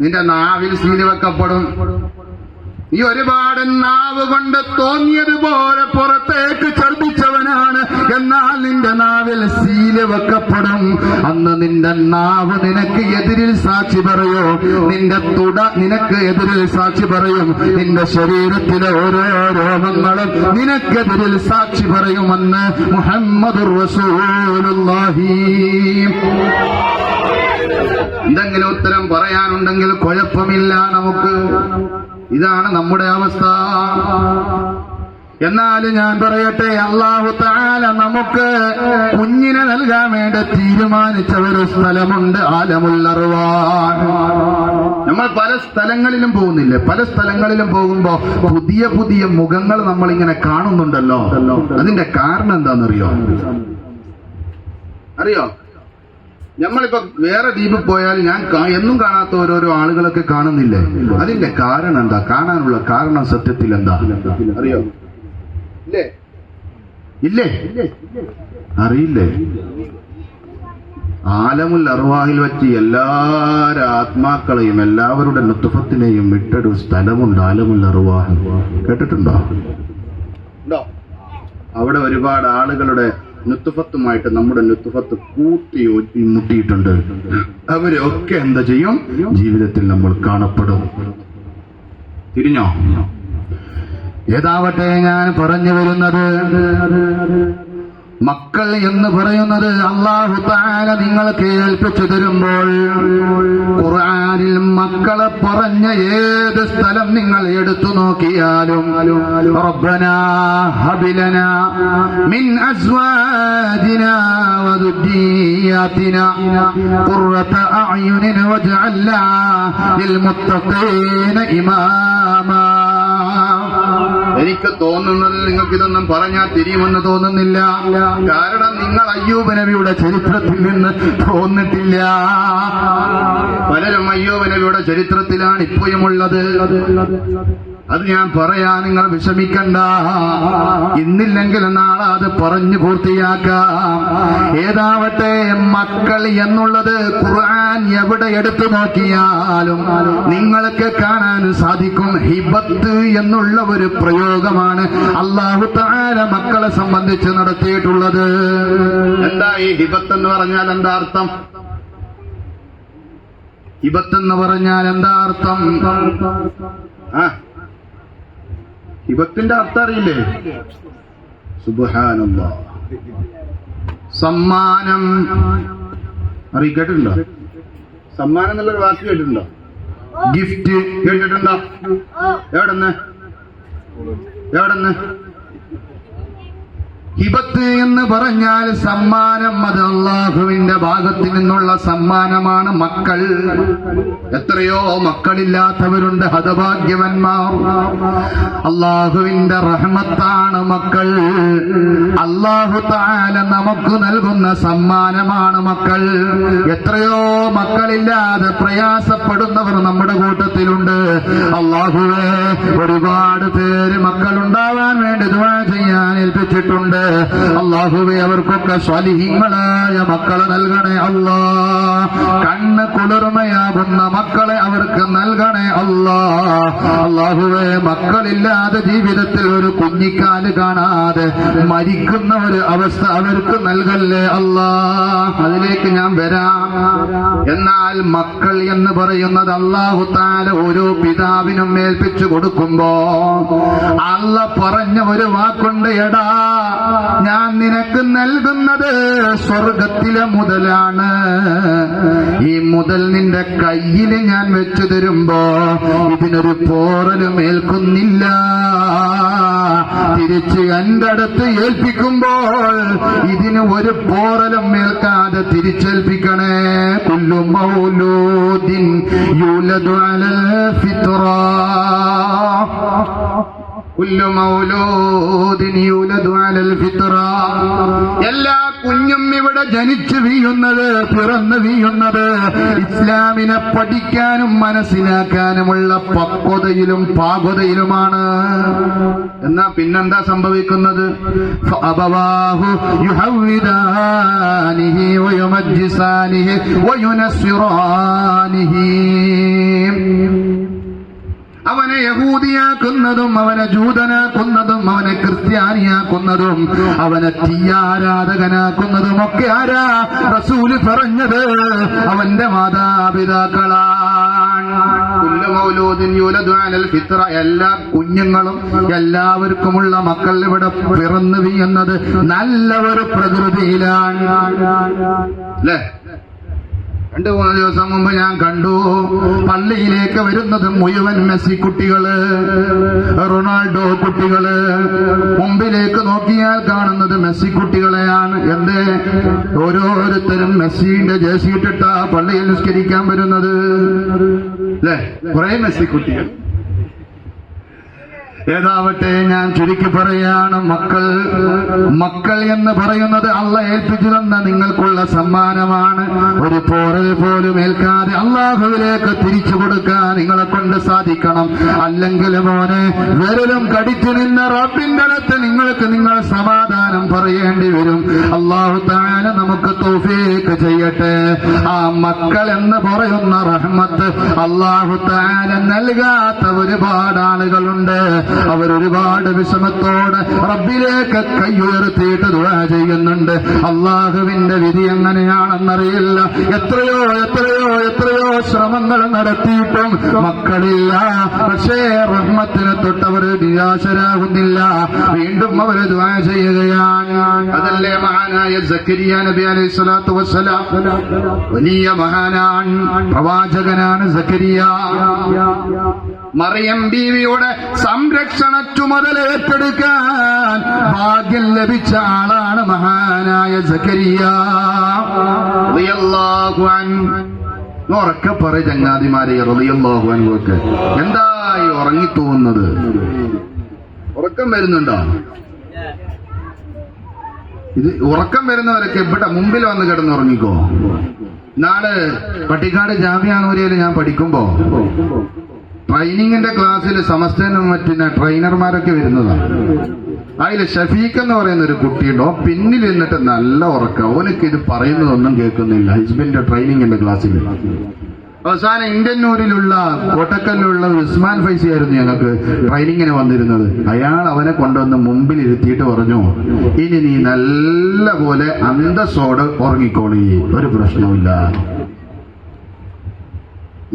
നിന്റെ നാവിൽ സീല് വെക്കപ്പെടും. നീ ഒരുപാട് നാവ് കൊണ്ട് തോന്നിയതുപോലെ പുറത്തേക്ക് ഛർദ്ദിച്ചവനാണ്. എന്നാൽ നിന്റെ നാവിൽ സീല് വെക്കപ്പെടും. അന്ന് നിന്റെ നാവ് നിനക്ക് എതിരിൽ സാക്ഷി പറയോ, നിന്റെ തുട നിനക്ക് എതിരിൽ സാക്ഷി പറയും. നിന്റെ ശരീരത്തിലെ ഓരോ രോഗങ്ങളും നിനക്കെതിരിൽ സാക്ഷി പറയുമെന്ന് മുഹമ്മദുർ റസൂലുള്ളാഹി. എന്തെങ്കിലും ഉത്തരം പറയാനുണ്ടെങ്കിൽ കുഴപ്പമില്ല നമുക്ക്. ഇതാണ് നമ്മുടെ അവസ്ഥ. എന്നാൽ ഞാൻ പറയട്ടെ, അല്ലാഹു തആല നമുക്ക് കുഞ്ഞിനെ നൽകാൻ വേണ്ടി തീരുമാനിച്ച ഒരു സ്ഥലമുണ്ട്, ആലമുൽ അർവാഹ്. നമ്മൾ പല സ്ഥലങ്ങളിലും പോകുന്നില്ലേ? പല സ്ഥലങ്ങളിലും പോകുമ്പോ പുതിയ പുതിയ മുഖങ്ങൾ നമ്മൾ ഇങ്ങനെ കാണുന്നുണ്ടല്ലോ. അതിന്റെ കാരണം എന്താണെന്നറിയോ? നമ്മളിപ്പോ വേറെ ദ്വീപിൽ പോയാൽ ഞാൻ എന്നും കാണാത്ത ഓരോരോ ആളുകളൊക്കെ കാണുന്നില്ലേ? അതിന്റെ കാരണം എന്താ? കാണാനുള്ള കാരണം സത്യത്തിൽ എന്താ അറിയോ? ഇല്ലേ? അറിയില്ലേ? ആലമുൽ അർവാഹിൽ വെച്ച് എല്ലാവരുടെ ആത്മാക്കളെയും എല്ലാവരുടെ നുത്ഫത്തിനെയും വിട്ടൊരു സ്ഥലമുണ്ട്, ആലമുൽ അർവാഹ്. കേട്ടിട്ടുണ്ടോ? അവിടെ ഒരുപാട് ആളുകളുടെ നുത്ഫത്തുമായിട്ട് നമ്മുടെ നുത്ഫത്ത് മുട്ടിയിട്ടുണ്ട്. അവരൊക്കെ എന്താ ചെയ്യും? ജീവിതത്തിൽ നമ്മൾ കാണപ്പെടും. തിരിഞ്ഞോ? ഏതാവട്ടെ, ഞാൻ പറഞ്ഞു വരുന്നത്, മക്കൾ എന്ന് പറയുന്നത് അല്ലാഹു തആല നിങ്ങൾക്ക് ഏൽപ്പിച്ചു തരുമ്പോൾ ഖുർആനിൽ മക്കളെ പറഞ്ഞ ഏത് സ്ഥലം നിങ്ങൾ എടുത്തു നോക്കിയാലും റബ്ബനാ ഹബിലനാ മിൻ അസ്വാജിനാ വദുരിയാതിനാ ഖുർറത അഅ്യുനിൻ വജഅൽനാ ലിൽമുത്തഖീന ഇമാമാ. എനിക്ക് തോന്നുന്നത് നിങ്ങൾക്കിതൊന്നും പറഞ്ഞാൽ തിരിയുമെന്ന് തോന്നുന്നില്ല. കാരണം നിങ്ങൾ അയ്യൂബ് നബിയുടെ ചരിത്രത്തിൽ നിന്ന് തോന്നിട്ടില്ല. പലരും അയ്യൂബ് നബിയുടെ ചരിത്രത്തിലാണ് ഇപ്പോഴുമുള്ളത്. അത് ഞാൻ പറയാ, നിങ്ങൾ വിഷമിക്കണ്ട. ഇന്നില്ലെങ്കിൽ നാളെ അത് പറഞ്ഞു പൂർത്തിയാക്കാം. ഏതാവട്ടെ, മക്കൾ എന്നുള്ളത് ഖുർആൻ എവിടെ എടുത്തു നോക്കിയാലും നിങ്ങൾക്ക് കാണാൻ സാധിക്കും. ഹിബത്ത് എന്നുള്ള ഒരു പ്രയോഗമാണ് അല്ലാഹു തആല മക്കളെ സംബന്ധിച്ച് നടത്തിയിട്ടുള്ളത്. എന്താ ഈ ഹിബത്ത് എന്ന് പറഞ്ഞാൽ എന്താ അർത്ഥം? ഹിബത്ത് എന്ന് പറഞ്ഞാൽ എന്താ അർത്ഥം? ഹിബത്തിന്റെ അർത്ഥം അറിയില്ലേ? സുബ്ഹാനല്ലാഹ്. സമ്മാനം കേട്ടിട്ടുണ്ടോ? സമ്മാനം എന്നുള്ളൊരു വാക്ക് കേട്ടിട്ടുണ്ടോ? ഗിഫ്റ്റ് കേട്ടിട്ടുണ്ടോ? എവിടെന്ന്? ഹിബത്ത് എന്ന് പറഞ്ഞാൽ സമ്മാനം. അത് അല്ലാഹുവിന്റെ ഭാഗത്ത് നിന്നുള്ള സമ്മാനമാണ് മക്കൾ. എത്രയോ മക്കളില്ലാത്തവരുണ്ട്, ഹതഭാഗ്യവന്മാർ. അല്ലാഹുവിന്റെ റഹ്മത്താണ് മക്കൾ. അല്ലാഹു തആല നമുക്ക് നൽകുന്ന സമ്മാനമാണ് മക്കൾ. എത്രയോ മക്കളില്ലാതെ പ്രയാസപ്പെടുന്നവർ നമ്മുടെ കൂട്ടത്തിലുണ്ട്. അല്ലാഹുവേ, ഒരുപാട് പേര് മക്കളുണ്ടാവാൻ വേണ്ടി ദുആ ചെയ്യാൻ ഏൽപ്പിച്ചിട്ടുണ്ട്. അല്ലാഹുവേ, അവർക്കൊക്കെ സ്വാലിഹീങ്ങളായ മക്കളെ നൽകണേ അല്ലാ. കണ്ണ് കുളിർമയാകുന്ന മക്കളെ അവർക്ക് നൽകണേ അല്ലാ. അല്ലാഹുവേ, മക്കളില്ലാതെ ജീവിതത്തിൽ ഒരു കുഞ്ഞിക്കാല് കാണാതെ മരിക്കുന്ന ഒരു അവസ്ഥ അവർക്ക് നൽകല്ലേ അല്ലാ. അതിലേക്ക് ഞാൻ വരാം. എന്നാൽ മക്കൾ എന്ന് പറയുന്നത് അല്ലാഹു തആല ഓരോ പിതാവിനും ഏൽപ്പിച്ചു കൊടുക്കുമ്പോ അല്ലാഹ് പറഞ്ഞ ഒരു വാക്കുണ്ട്, എടാ ഞാൻ നിനക്ക് നൽകുന്നത് സ്വർഗത്തിലെ മുതലാണ്. ഈ മുതൽ നിന്റെ കയ്യിൽ ഞാൻ വെച്ചു തരുമ്പോ ഇതിനൊരു പോറലും ഏൽക്കുന്നില്ല. തിരിച്ച് എന്റെ അടുത്ത് ഏൽപ്പിക്കും മരിക്കുമ്പോൾ ഇതിന് ഒരു പോറലും ഏൽക്കാതെ തിരിച്ചേൽപ്പിക്കണേ. കുല്ലു മൗലൂദിൻ യൂലദു അലൽ ഫിത്ര, കുല്ലു മൗലൂദിൻ യൂലദു അലൽ ഫിത്ര. എല്ലാ കുഞ്ഞും ഇവിടെ ജനിച്ചു വീഴുന്നത്, പിറന്നു വീഴുന്നത് ഇസ്ലാമിനെ പഠിക്കാനും മനസ്സിലാക്കാനുമുള്ള പക്വതയിലും പാകതയിലുമാണ്. എന്നാ പിന്നെന്താ സംഭവിക്കുന്നത്? ഫഅബവാഹു യുഹവ്വിദാനിഹി വയുമജ്ജിസാനിഹി വയുനസ്സിറാനിഹി. അവനെ യഹൂദിയാക്കുന്നതും അവനെ ജൂതനാക്കുന്നതും അവനെ ക്രിസ്ത്യാനിയാക്കുന്നതും അവനെ തീയാരാധകനാക്കുന്നതും ഒക്കെ ആരാ? റസൂല് പറഞ്ഞത് അവന്റെ മാതാപിതാക്കളാണ്. എല്ലാ കുഞ്ഞുങ്ങളും എല്ലാവർക്കുമുള്ള മക്കൾ ഇവിടെ പിറന്നു വീഴുന്നത് നല്ല ഒരു പ്രകൃതിയിലാണ് അല്ലേ? 2-3 ദിവസം മുമ്പ് ഞാൻ കണ്ടു, പള്ളിയിലേക്ക് വരുന്നത് മുഴുവൻ മെസ്സി കുട്ടികള്, റൊണാൾഡോ കുട്ടികള്. മുമ്പിലേക്ക് നോക്കിയാൽ കാണുന്നത് മെസ്സി കുട്ടികളെയാണ്. എന്തേ? ഓരോരുത്തരും മെസ്സിന്റെ ജേഴ്സി ഇട്ടിട്ടാ പള്ളിയിൽ നിസ്കരിക്കാൻ വരുന്നത് അല്ലേ? കുറെ മെസ്സി കുട്ടികൾ. ഏതാവട്ടെ, ഞാൻ ചുരുക്കി പറയാണ്, മക്കൾ എന്ന് പറയുന്നത് അള്ളാഹ് ഏൽപ്പിച്ചു തന്ന നിങ്ങൾക്കുള്ള സമ്മാനമാണ്. ഒരു പോറൽ പോലും ഏൽക്കാതെ അള്ളാഹുവിലേക്ക് തിരിച്ചു കൊടുക്കാൻ നിങ്ങളെ കൊണ്ട് സാധിക്കണം. അല്ലെങ്കിൽ മോനെ, വിരലും കടിച്ചു നിന്ന റബ്ബിന്റെ അടുത്ത് നിങ്ങൾ സമാധാനം പറയേണ്ടി വരും. അല്ലാഹു തആല നമുക്ക് തൗഫീഖ് ചെയ്യട്ടെ. ആ മക്കൾ എന്ന് പറയുന്ന റഹ്മത്ത് അല്ലാഹു തആല നൽകാത്ത ഒരുപാട് ആളുകളുണ്ട്. അവരൊരുപാട് വിഷമത്തോടെ റബ്ബിലേക്ക് കൈയുയർത്തിയിട്ട് ദുആ ചെയ്യുന്നുണ്ട്. അള്ളാഹുവിന്റെ വിധി എങ്ങനെയാണെന്നറിയില്ല. എത്രയോ ശ്രമങ്ങൾ നടത്തിയിട്ടും മക്കളില്ല. പക്ഷേ റഹ്മത്തിനെ തൊട്ടവർ നിരാശരാകുന്നില്ല. വീണ്ടും അവർ ദുആ ചെയ്യുകയാണ്. അതല്ലേ മഹാനായ സക്കരിയ നബി അലൈഹി സ്വലാത്തു വസ്സലാം? വലിയ മഹാനാണ്, പ്രവാചകനാണ് സക്കരിയ. മറിയം ബീവിയുടെ സംരക്ഷണ ചുമതല ഏറ്റെടുക്കാൻ ഭാഗ്യം ലഭിച്ച ആളാണ് മഹാനായ സക്കരിയ റളിയല്ലാഹു അൻഹു. ഉറക്കെ പറ ചങ്ങാതിമാരെ, റളിയല്ലാഹു അൻഹു ഒക്കെ എന്തായി ഉറങ്ങിത്തൂന്നത്? ഉറക്കം വരുന്നുണ്ടോ? ഇത് ഉറക്കം വരുന്നവരൊക്കെ ഇവിടെ മുമ്പിൽ വന്ന് കിടന്നുറങ്ങിക്കോ. നാളെ പട്ടിക്കാട് ജാമിഅ നൂരിയയിൽ ഞാൻ പഠിക്കുമ്പോ ട്രെയിനിങ്ങിന്റെ ക്ലാസ്സിൽ സമസ്തനും മറ്റുന്ന ട്രെയിനർമാരൊക്കെ വരുന്നതാണ്. അതിൽ ഷഫീഖ് എന്ന് പറയുന്ന ഒരു കുട്ടിയുണ്ടോ, പിന്നിൽ നിന്നിട്ട് നല്ല ഉറക്കം. അവനക്ക് ഇത് പറയുന്നതൊന്നും കേൾക്കുന്നില്ല. ഹിസ്ബിന്റെ ട്രെയിനിങ്ങിന്റെ ക്ലാസ്സിൽ അവസാനം ഇന്ത്യന്നൂരിലുള്ള കോട്ടക്കലിലുള്ള ഉസ്മാൻ ഫൈസി ആയിരുന്നു ഞങ്ങൾക്ക് ട്രെയിനിങ്ങിന് വന്നിരുന്നത്. അയാൾ അവനെ കൊണ്ടുവന്ന് മുമ്പിൽ ഇരുത്തിയിട്ട് പറഞ്ഞു, ഇനി നീ നല്ല പോലെ അന്തസ്സോടെ ഉറങ്ങിക്കോളി, ഒരു പ്രശ്നവുമില്ല.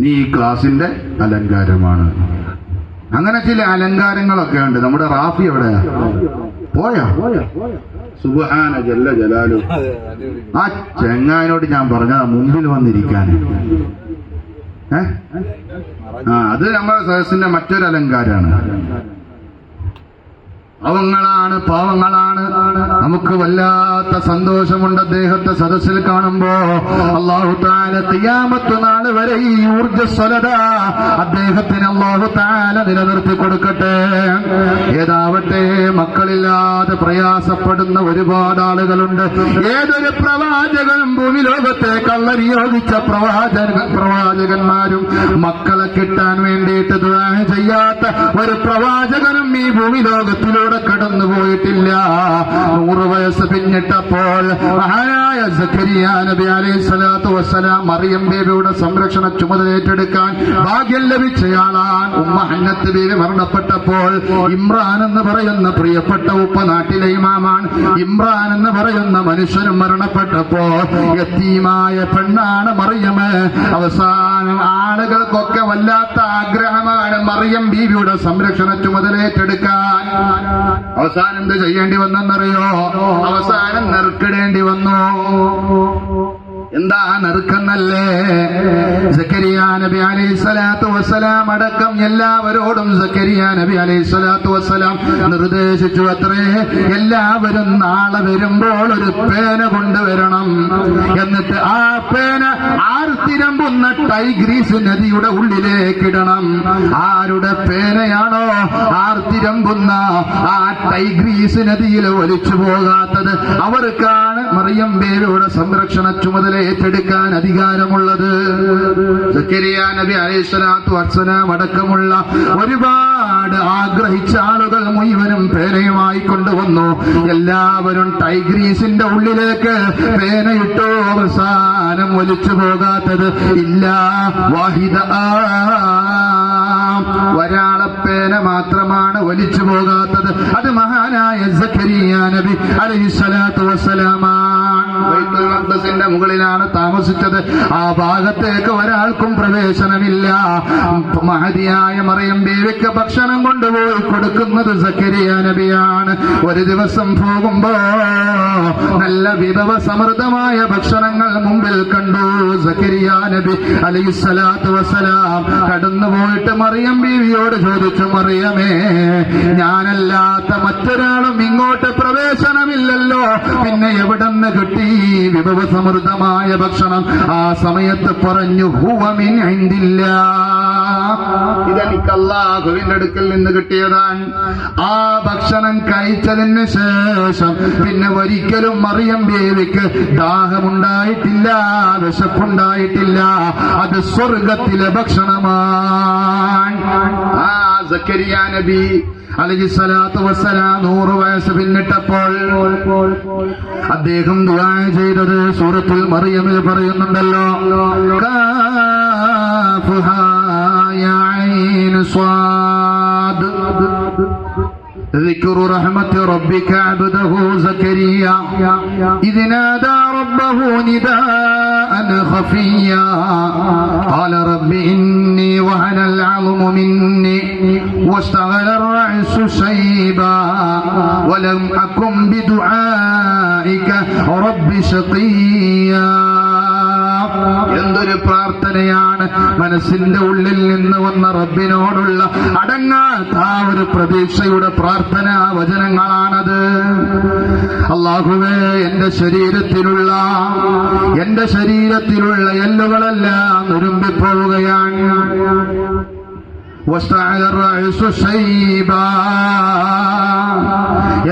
നീ ഈ ക്ലാസിന്റെ അലങ്കാരമാണ്. അങ്ങനെ ചില അലങ്കാരങ്ങളൊക്കെ ഉണ്ട്. നമ്മുടെ റാഫി എവിടെയാ? പോയാ? സുബ്ഹാന ജല്ല ജലാലു. ആ ചെങ്ങായിനോട് ഞാൻ പറഞ്ഞതാ മുമ്പിൽ വന്നിരിക്കാൻ. അത് നമ്മുടെ സദസ്സിന്റെ മറ്റൊരു അലങ്കാരാണ്. പാവങ്ങളാണ്. നമുക്ക് വല്ലാത്ത സന്തോഷമുണ്ട് അദ്ദേഹത്തെ സദസ്സിൽ കാണുമ്പോ. അല്ലാഹു തആല ഖിയാമത്ത് നാൾ വരെ ഈ ഊർജ്ജസ്വലത അദ്ദേഹത്തിന് അല്ലാഹു തആല നിലനിർത്തി കൊടുക്കട്ടെ. ഏതാവട്ടെ, മക്കളില്ലാതെ പ്രയാസപ്പെടുന്ന ഒരുപാട് ആളുകളുണ്ട്. ഏതൊരു പ്രവാചകനും ഭൂമി ലോകത്തേക്ക് അല്ലാഹു നിയോഗിച്ച പ്രവാചകന്മാരും മക്കളെ കിട്ടാൻ വേണ്ടിയിട്ട് ദുആ ചെയ്യാത്ത ഒരു പ്രവാചകനും ഈ ഭൂമി ലോകത്തിലൂടെ കടന്നുപോയിട്ടില്ല. 100 വയസ്സ് പിന്നിട്ടപ്പോൾ മഹാനായ സക്കരിയ നബി അലൈഹി സ്വലാത്തു വസ്സലാം മറിയം ബീവിയുടെ സംരക്ഷണ ചുമതല ഏറ്റെടുക്കാൻ ഭാഗ്യം ലഭിച്ചയാളാണ്. ഉമ്മ ഹന്നത്ത് ബീവി മരണപ്പെട്ടപ്പോൾ ഇമ്രാൻ എന്ന് പറയുന്ന പ്രിയപ്പെട്ട ഉപ്പ നാട്ടിലെ ഇമാമാണ്. ഇമ്രാൻ എന്ന് പറയുന്ന മനുഷ്യനും മരണപ്പെട്ടപ്പോ യതീമായ പെണ്ണാണ് മറിയം. അവസാനം ആളുകൾക്കൊക്കെ വല്ലാത്ത ആഗ്രഹമാണ് മറിയം ബീവിയുടെ സംരക്ഷണ ചുമതല ഏറ്റെടുക്കാൻ. അവസാനം എന്ത് ചെയ്യേണ്ടി വന്നെന്നറിയോ? അവസാനം നെറുക്കിടേണ്ടി വന്നു. എന്താ നെറുക്കെന്നല്ലേ? സക്കരിയ നബി അലൈഹി സ്വലാത്തു വസ്സലാം അടക്കം എല്ലാവരോടും സക്കരിയ നബി അലൈഹി സ്വലാത്തു വസ്സലാം നിർദ്ദേശിച്ചു അത്രേ, എല്ലാവരും നാളെ വരുമ്പോൾ ഒരു പേന കൊണ്ടുവരണം. എന്നിട്ട് ആ പേന ആർത്തിരമ്പുന്ന ടൈഗ്രീസ് നദിയുടെ ഉള്ളിലേക്കിടണം. ആരുടെ പേനയാണോ ആർത്തിരമ്പുന്ന ആ ടൈഗ്രീസ് നദിയിൽ ഒലിച്ചു പോകാത്തത്, അവർക്കാണ് മറിയം ബീവിയുടെ സംരക്ഷണ ചുമതല ഏറ്റെടുക്കാൻ അധികാരമുള്ളത്. സക്കരിയ നബി അലൈഹി സ്വലാത്തു വസ്സലാം അടക്കമുള്ള ഒരുപാട് ആഗ്രഹിച്ച ആളുകൾ മുഴുവനും പേനയുമായി കൊണ്ടുവന്നു. എല്ലാവരും ടൈഗ്രീസിന്റെ ഉള്ളിലേക്ക് പേനയിട്ടു. അവസാനം ഒലിച്ചു പോകാത്തത് ഇല്ല വാഹിദ, ഒരാളെ പേന മാത്രമാണ് ഒലിച്ചു പോകാത്തത്. അത് മഹാനായ സക്കരിയ നബി അലൈഹി സ്വലാത്തു വസ്സലാമാണ്. ബൈത്തുൽ മഖ്ദസിന്റെ മുകളിലാണ് താമസിച്ചത്. ആ ഭാഗത്തേക്ക് ഒരാൾക്കും പ്രവേശനമില്ല. മഹദിയായ മറിയം ബീവിക്ക് ഭക്ഷണം കൊണ്ടുപോയി കൊടുക്കുന്നത് സക്കരിയ നബിയാണ്. ഒരു ദിവസം പോകുമ്പോ നല്ല വിഭവ സമൃദ്ധമായ ഭക്ഷണങ്ങൾ മുമ്പിൽ കണ്ടു. സക്കരിയ നബി അലൈഹി സ്വലാത്തു വസ്സലാം കടന്നുപോയിട്ട് മറിയം ബീവിയോട് ചോദിച്ചു, മറിയമേ, ഞാനല്ലാത്ത മറ്റൊരാളും ഇങ്ങോട്ട് പ്രവേശനമില്ലല്ലോ, പിന്നെ എവിടെന്ന് കിട്ടി വിഭവ സമൃദ്ധമായ ഭക്ഷണം? ആ സമയത്ത് പറഞ്ഞു, ഹുവ മിൻ ഇൻദില്ലാഹ്, ഇതെനിക്ക് അല്ലാഹുവിന്റെ അടുക്കൽ നിന്ന് കിട്ടിയതാണ്. ആ ഭക്ഷണം കഴിച്ചതിന് ശേഷം പിന്നെ ഒരിക്കലും മറിയം ബീവിക്ക് ദാഹമുണ്ടായിട്ടില്ല, വിശപ്പുണ്ടായിട്ടില്ല. അത് സ്വർഗത്തിലെ ഭക്ഷണമാണ്. ആ സക്കരിയ നബി അലൈഹി സ്വലാത്തു വസ്സലാം 100 വയസ്സ് പിന്നിട്ടപ്പോൾ അദ്ദേഹം ദുആ ചെയ്തത് സൂറത്തുൽ മറിയമിൽ പറയുന്നുണ്ടല്ലോ, കാഫുഹാ യാ ഐൻ സ്വാദ് ذكر رحمة ربك عبده زكريا إذ نادى ربه نداء خفيا قال رب إني وهن العظم مني واشتغل الرأس شيبا ولم أكن بدعائك رب شقيا. എന്തൊരു പ്രാർത്ഥനയാണ്! മനസ്സിന്റെ ഉള്ളിൽ നിന്ന് വന്ന റബ്ബിനോടുള്ള അടങ്ങാത്ത ഒരു പ്രതീക്ഷയുടെ പ്രാർത്ഥനാ വചനങ്ങളാണത്. അല്ലാഹുവേ, എന്റെ ശരീരത്തിലുള്ള എല്ലുകളെല്ലാം നുരുമ്പിപ്പോവുകയാണ്.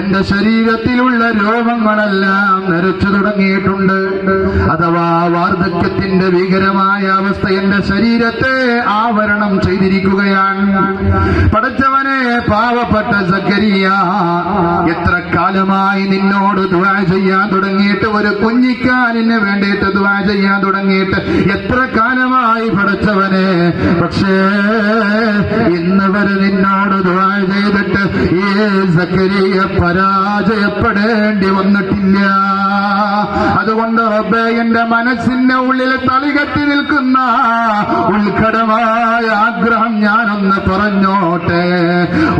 എന്റെ ശരീരത്തിലുള്ള രോമങ്ങളെല്ലാം നരച്ചു തുടങ്ങിയിട്ടുണ്ട്. അഥവാ വാർദ്ധക്യത്തിന്റെ ഭീകരമായ അവസ്ഥ എന്റെ ശരീരത്തെ ആവരണം ചെയ്തിരിക്കുകയാണ്. പടച്ചവനെ, പാവപ്പെട്ട സക്കരിയ, എത്ര കാലമായി നിന്നോട് ദുആ ചെയ്യാൻ തുടങ്ങിയിട്ട്, ഒരു കുഞ്ഞിക്കാലിന് വേണ്ടിയിട്ട് ദുആ ചെയ്യാൻ തുടങ്ങിയിട്ട് എത്ര കാലമായി പടച്ചവനെ. പക്ഷേ ഇന്ന് വരെ നിന്നോട് ദുആ ചെയ്തിട്ട് ഈ സക്കരിയ പരാജയപ്പെടേണ്ടി വന്നിട്ടില്ല. അതുകൊണ്ട് റബ്ബേ, എന്റെ മനസ്സിന്റെ ഉള്ളിൽ തളികത്തി നിൽക്കുന്ന ഉത്കടമായ ആഗ്രഹം ഞാനൊന്ന് പറഞ്ഞോട്ടെ.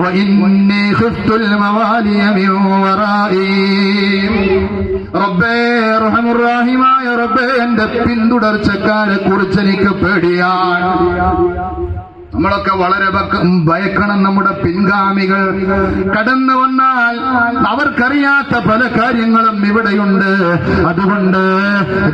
വഇന്നീ ഖിഫ്തുൽ മവാലിയ മിൻ വറാഇ. റബ്ബേ, റഹ്മാനുർ റഹീമായ റബ്ബേ, എന്റെ പിന്തുടർച്ചക്കാരെ കുറിച്ച് എനിക്ക് പേടിയാണ്. നമ്മളൊക്കെ വളരെ ഭയക്കണം. നമ്മുടെ പിൻഗാമികൾ കടന്നു വന്നാൽ അവർക്കറിയാത്ത പല കാര്യങ്ങളും ഇവിടെയുണ്ട്. അതുകൊണ്ട്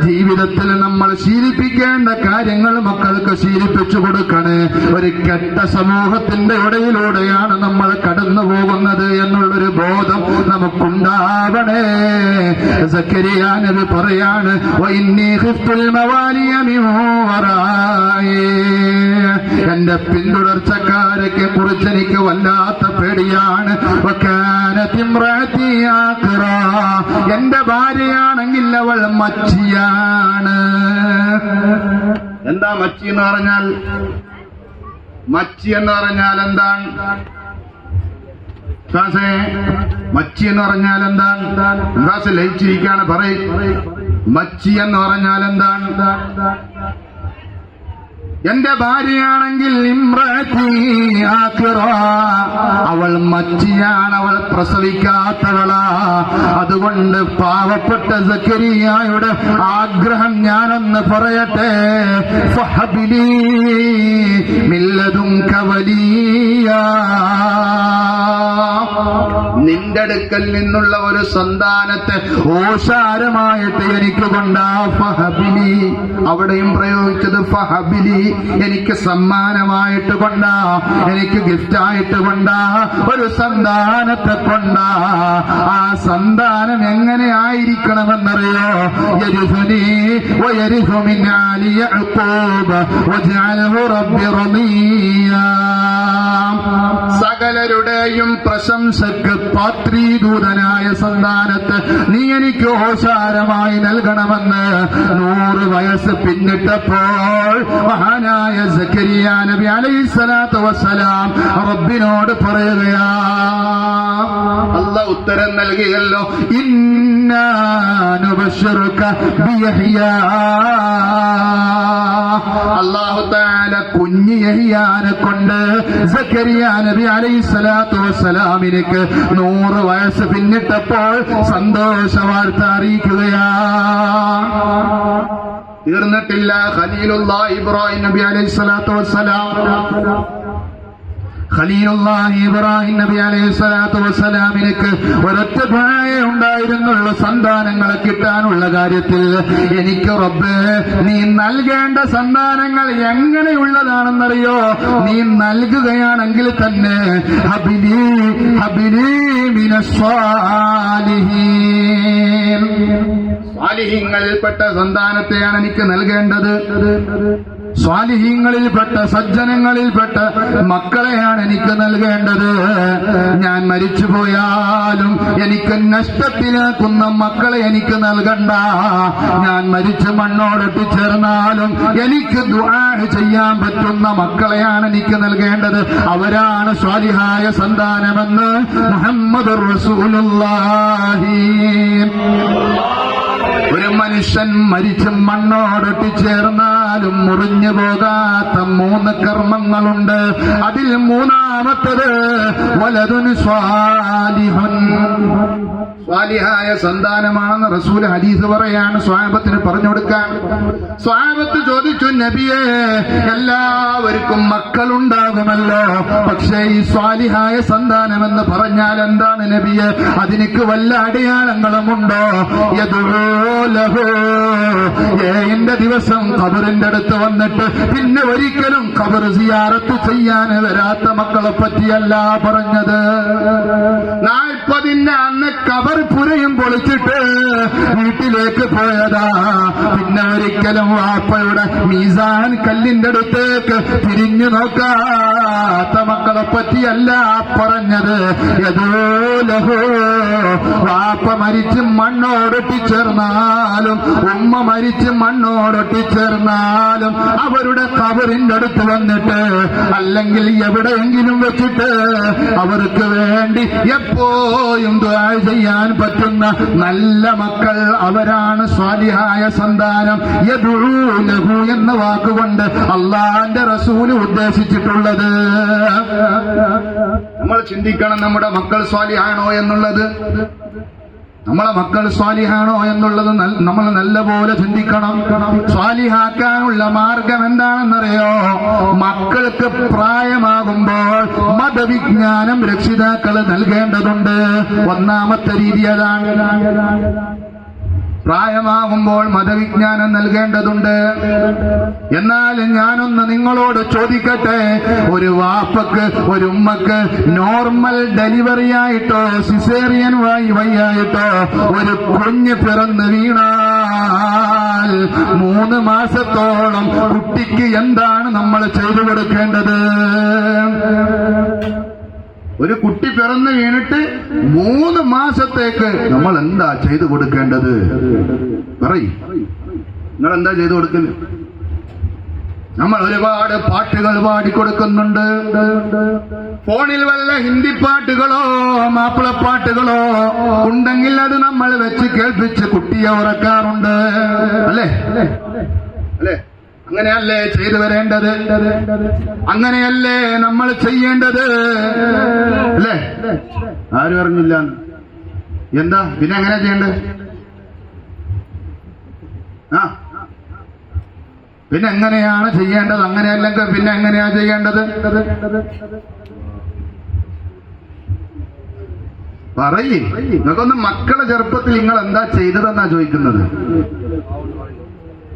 ജീവിതത്തിൽ നമ്മൾ ശീലിപ്പിക്കേണ്ട കാര്യങ്ങൾ മക്കൾക്ക് ശീലിപ്പിച്ചു കൊടുക്കണേ. ഒരു കെട്ട സമൂഹത്തിന്റെ ഇടയിലൂടെയാണ് നമ്മൾ കടന്നു പോകുന്നത് എന്നുള്ളൊരു ബോധം നമുക്കുണ്ടാവണേ. സക്കരിയ നബി പറയാണ്, വഇന്നീ ഖിഫ്തുൽ മവാലിയ മിൻ വറാഇ. എന്റെ പിന്തുടർച്ചക്കാരൊക്കെ കുറിച്ച് എനിക്ക് വല്ലാത്ത പേടിയാണ്. എന്റെ ഭാര്യയാണെങ്കിൽ അവൾ മച്ചിയാണ്. എന്താ മച്ചി എന്ന് പറഞ്ഞാൽ? മച്ചി എന്ന് പറഞ്ഞാൽ എന്താണ്? മച്ചി എന്ന് പറഞ്ഞാൽ എന്താണ്? ക്ലാസ് ലയിച്ചിരിക്കാണ്, പറയും. മച്ചി എന്ന് പറഞ്ഞാൽ എന്താണ്? എന്റെ ഭാര്യയാണെങ്കിൽ ഇമ്രഅതി ആഖിറ, അവൾ മച്ചിയാണ്, അവൾ പ്രസവിക്കാത്തവളാ. അതുകൊണ്ട് പാവപ്പെട്ട സക്കരിയായുടെ ആഗ്രഹം ഞാനൊന്ന് പറയട്ടെ. ഫഹബിലി മിൻ ലദുൻക വലിയാ, നിന്റെ അടുക്കൽ നിന്നുള്ള ഒരു സന്താനത്തെ ഓശാരമായിട്ട് എനിക്ക് കൊണ്ടാ. ഫഹബിലി, അവിടെയും പ്രയോഗിച്ചത് ഫഹബിലി, എനിക്ക് സമ്മാനമായിട്ട് കൊണ്ടാ, എനിക്ക് ഗിഫ്റ്റായിട്ട് കൊണ്ടാ ഒരു സന്താനത്തെ കൊണ്ടാ. ആ സന്താനം എങ്ങനെ ആയിരിക്കണമെന്നറിയോ? യരിസുനി വയരിസു മിൻ ആലി യഅഖൂബ് വജഅൽഹു റബ്ബി റളിയാ. സകലരുടെയും പ്രശംസക്ക് പാത്രീദൂതനായ സന്താനത്തെ നീ എനിക്ക് ഓശാരമായി നൽകണമെന്ന് 100 വയസ്സ് പിന്നിട്ടപ്പോൾ മഹാനായ സക്കരിയ നബി അലൈഹിസ്സലാത്തു വസ്സലാം റബ്ബിനോട് പറയുകയാ. അല്ലാഹു ഉത്തരം നൽകിയല്ലോ. ഇന്നാ നുബശ്ശിറുക ബിയഹ്യാ, അല്ലാഹു തആല കുഞ്ഞ് യഹ്യാനെ കൊണ്ട് സക്കരിയ നബി അലൈഹിസ്സലാത്തു വസ്സലാമിലേക്ക് 100 വയസ്സ് പിന്നിട്ടപ്പോൾ സന്തോഷ വാർത്ത അറിയിക്കുകയാ. തീർന്നിട്ടില്ല. ഖലീലുല്ലാഹി ഇബ്രാഹിം നബി അലൈഹിസ്സലാത്തു വസ്സലാം, ഖലീലുല്ലാഹി ഇബ്രാഹിം നബി അലൈഹിസ്സലാത്തു വസ്സലാമിലേക്ക് ഒരൊറ്റ ദുആയേ ഉണ്ടായിരുന്നുള്ളൂ സന്താനങ്ങളെ കിട്ടാനുള്ള കാര്യത്തിൽ. എനിക്ക് റബ്ബേ, നീ നൽകേണ്ട സന്താനങ്ങൾ എങ്ങനെയുള്ളതാണെന്നറിയോ? നീ നൽകുകയാണെങ്കിൽ തന്നെ ഹബിലി ഹബിലി മിനസ് സ്വാലിഹീൻ, സ്വാലിഹീങ്ങളിൽപ്പെട്ട സന്താനത്തെയാണ് എനിക്ക് നൽകേണ്ടത്. സ്വാലിഹീങ്ങളിൽപ്പെട്ട സജ്ജനങ്ങളിൽപ്പെട്ട മക്കളെയാണ് എനിക്ക് നൽകേണ്ടത്. ഞാൻ മരിച്ചുപോയാലും എനിക്ക് നഷ്ടത്തിലാക്കുന്ന മക്കളെ എനിക്ക് നൽകണ്ട. ഞാൻ മരിച്ച് മണ്ണോടൊട്ടിച്ചേർന്നാലും എനിക്ക് ദുആ ചെയ്യാൻ പറ്റുന്ന മക്കളെയാണ് എനിക്ക് നൽകേണ്ടത്. അവരാണ് സ്വാലിഹായ സന്താനമെന്ന് മുഹമ്മദുർ റസൂലുള്ളാഹി. ഒരു മനുഷ്യൻ മരിച്ച് മണ്ണോടൊട്ടിച്ചേർന്നാലും മുറിഞ്ഞു പോകാത്ത 3 കർമ്മങ്ങളുണ്ട്. അതിൽ മൂന്നാമത്തത് വലതുൻ സ്വാലിഹുൻ, സ്വാലിഹായ സന്താനമാണെന്ന് റസൂൽ ഹദീസ് പറയാണ് സ്വഹാബത്തിന് പറഞ്ഞു കൊടുക്കാൻ. സ്വഹാബത്ത് ചോദിച്ചു, നബിയേ, എല്ലാവർക്കും മക്കളുണ്ടാകുമല്ലോ, പക്ഷേ ഈ സ്വാലിഹായ സന്താനമെന്ന് പറഞ്ഞാൽ എന്താണ് നബിയെ? അതിനക്ക് വല്ല അടയാളങ്ങളുമുണ്ടോ? എന്റെ ദിവസം ഖബറിന്റെ അടുത്ത് വന്നിട്ട് പിന്നെ ഒരിക്കലും ഖബർ സിയാറത്ത് ചെയ്യാൻ വരാത്ത മക്കളെ പറ്റിയല്ല പറഞ്ഞത്. 40 അന്ന് ഖബർ പുരയും പൊളിച്ചിട്ട് വീട്ടിലേക്ക് പോയതാ. പിന്നെ ഒരിക്കലും വാപ്പയുടെ മീസാൻ കല്ലിന്റെ അടുത്തേക്ക് തിരിഞ്ഞു നോക്കാത്ത മക്കളെ പറ്റിയല്ല പറഞ്ഞത്. വാപ്പ മരിച്ച് മണ്ണോടൊട്ടിച്ചേർന്നാലും ഉമ്മ മരിച്ച് മണ്ണോടൊട്ടിച്ചേർന്നാലും അവരുടെ ഖബറിന്റെ അടുത്ത് വന്നിട്ട് അല്ലെങ്കിൽ എവിടെയെങ്കിലും വെച്ചിട്ട് അവർക്ക് വേണ്ടി എപ്പോഴും ദുആ ചെയ്യാൻ പറ്റുന്ന നല്ല മക്കൾ, അവരാണ് സ്വാലിഹായ സന്താനം. യദുഊലഹു എന്ന വാക്കുകൊണ്ട് അള്ളാന്റെ റസൂല് ഉദ്ദേശിച്ചിട്ടുള്ളത്. നമ്മൾ ചിന്തിക്കണം, നമ്മുടെ മക്കൾ സ്വാലിഹാണോ എന്നുള്ളത്. നമ്മളെ മക്കൾ സ്വാലിഹാണോ എന്നുള്ളത് നമ്മൾ നല്ലപോലെ ചിന്തിക്കണം. സ്വാലിഹാക്കാനുള്ള മാർഗം എന്താണെന്നറിയോ? മക്കൾക്ക് പ്രായമാകുമ്പോൾ മതവിജ്ഞാനം രക്ഷിതാക്കൾ നൽകേണ്ടതുണ്ട്. ഒന്നാമത്തെ രീതി അതാണ്. പ്രായമാകുമ്പോൾ മതവിജ്ഞാനം നൽകേണ്ടതുണ്ട്. എന്നാൽ ഞാനൊന്ന് നിങ്ങളോട് ചോദിക്കട്ടെ, ഒരു വാപ്പക്ക് ഒരു ഉമ്മക്ക് നോർമൽ ഡെലിവറി ആയിട്ടോ സിസേറിയൻ വഴിയായിട്ടോ ഒരു കുഞ്ഞ് പിറന്ന് വീണാൽ 3 മാസത്തോളം കുട്ടിക്ക് എന്താണ് നമ്മൾ ചെയ്തു കൊടുക്കേണ്ടത്? ഒരു കുട്ടി പിറന്നു വീണിട്ട് 3 മാസത്തേക്ക് നമ്മൾ എന്താ ചെയ്തു കൊടുക്കേണ്ടത്? പറയ്, നിങ്ങൾ എന്താ ചെയ്തു കൊടുക്കുന്നത്? നമ്മൾ ഒരുപാട് പാട്ടുകൾ പാടിക്കൊടുക്കുന്നുണ്ട്. ഫോണിൽ വല്ല ഹിന്ദി പാട്ടുകളോ മാപ്പിളപ്പാട്ടുകളോ ഉണ്ടെങ്കിൽ അത് നമ്മൾ വെച്ച് കേൾപ്പിച്ച് കുട്ടിയെ ഉറക്കാറുണ്ട്. അല്ലേ? അങ്ങനെയല്ലേ ചെയ്തു വരേണ്ടത്? അങ്ങനെയല്ലേ നമ്മൾ ചെയ്യേണ്ടത്? അല്ലേ? ആരും അറിഞ്ഞില്ല. എന്താ പിന്നെ എങ്ങനെ ചെയ്യേണ്ടത്? പിന്നെ എങ്ങനെയാണ് ചെയ്യേണ്ടത്? അങ്ങനെയല്ലെങ്കിൽ പിന്നെ എങ്ങനെയാ ചെയ്യേണ്ടത്? പറയും. നിങ്ങൾക്കൊന്ന് മക്കളെ ചെറുപ്പത്തിൽ നിങ്ങൾ എന്താ ചെയ്തതെന്നാ ചോദിക്കുന്നത്.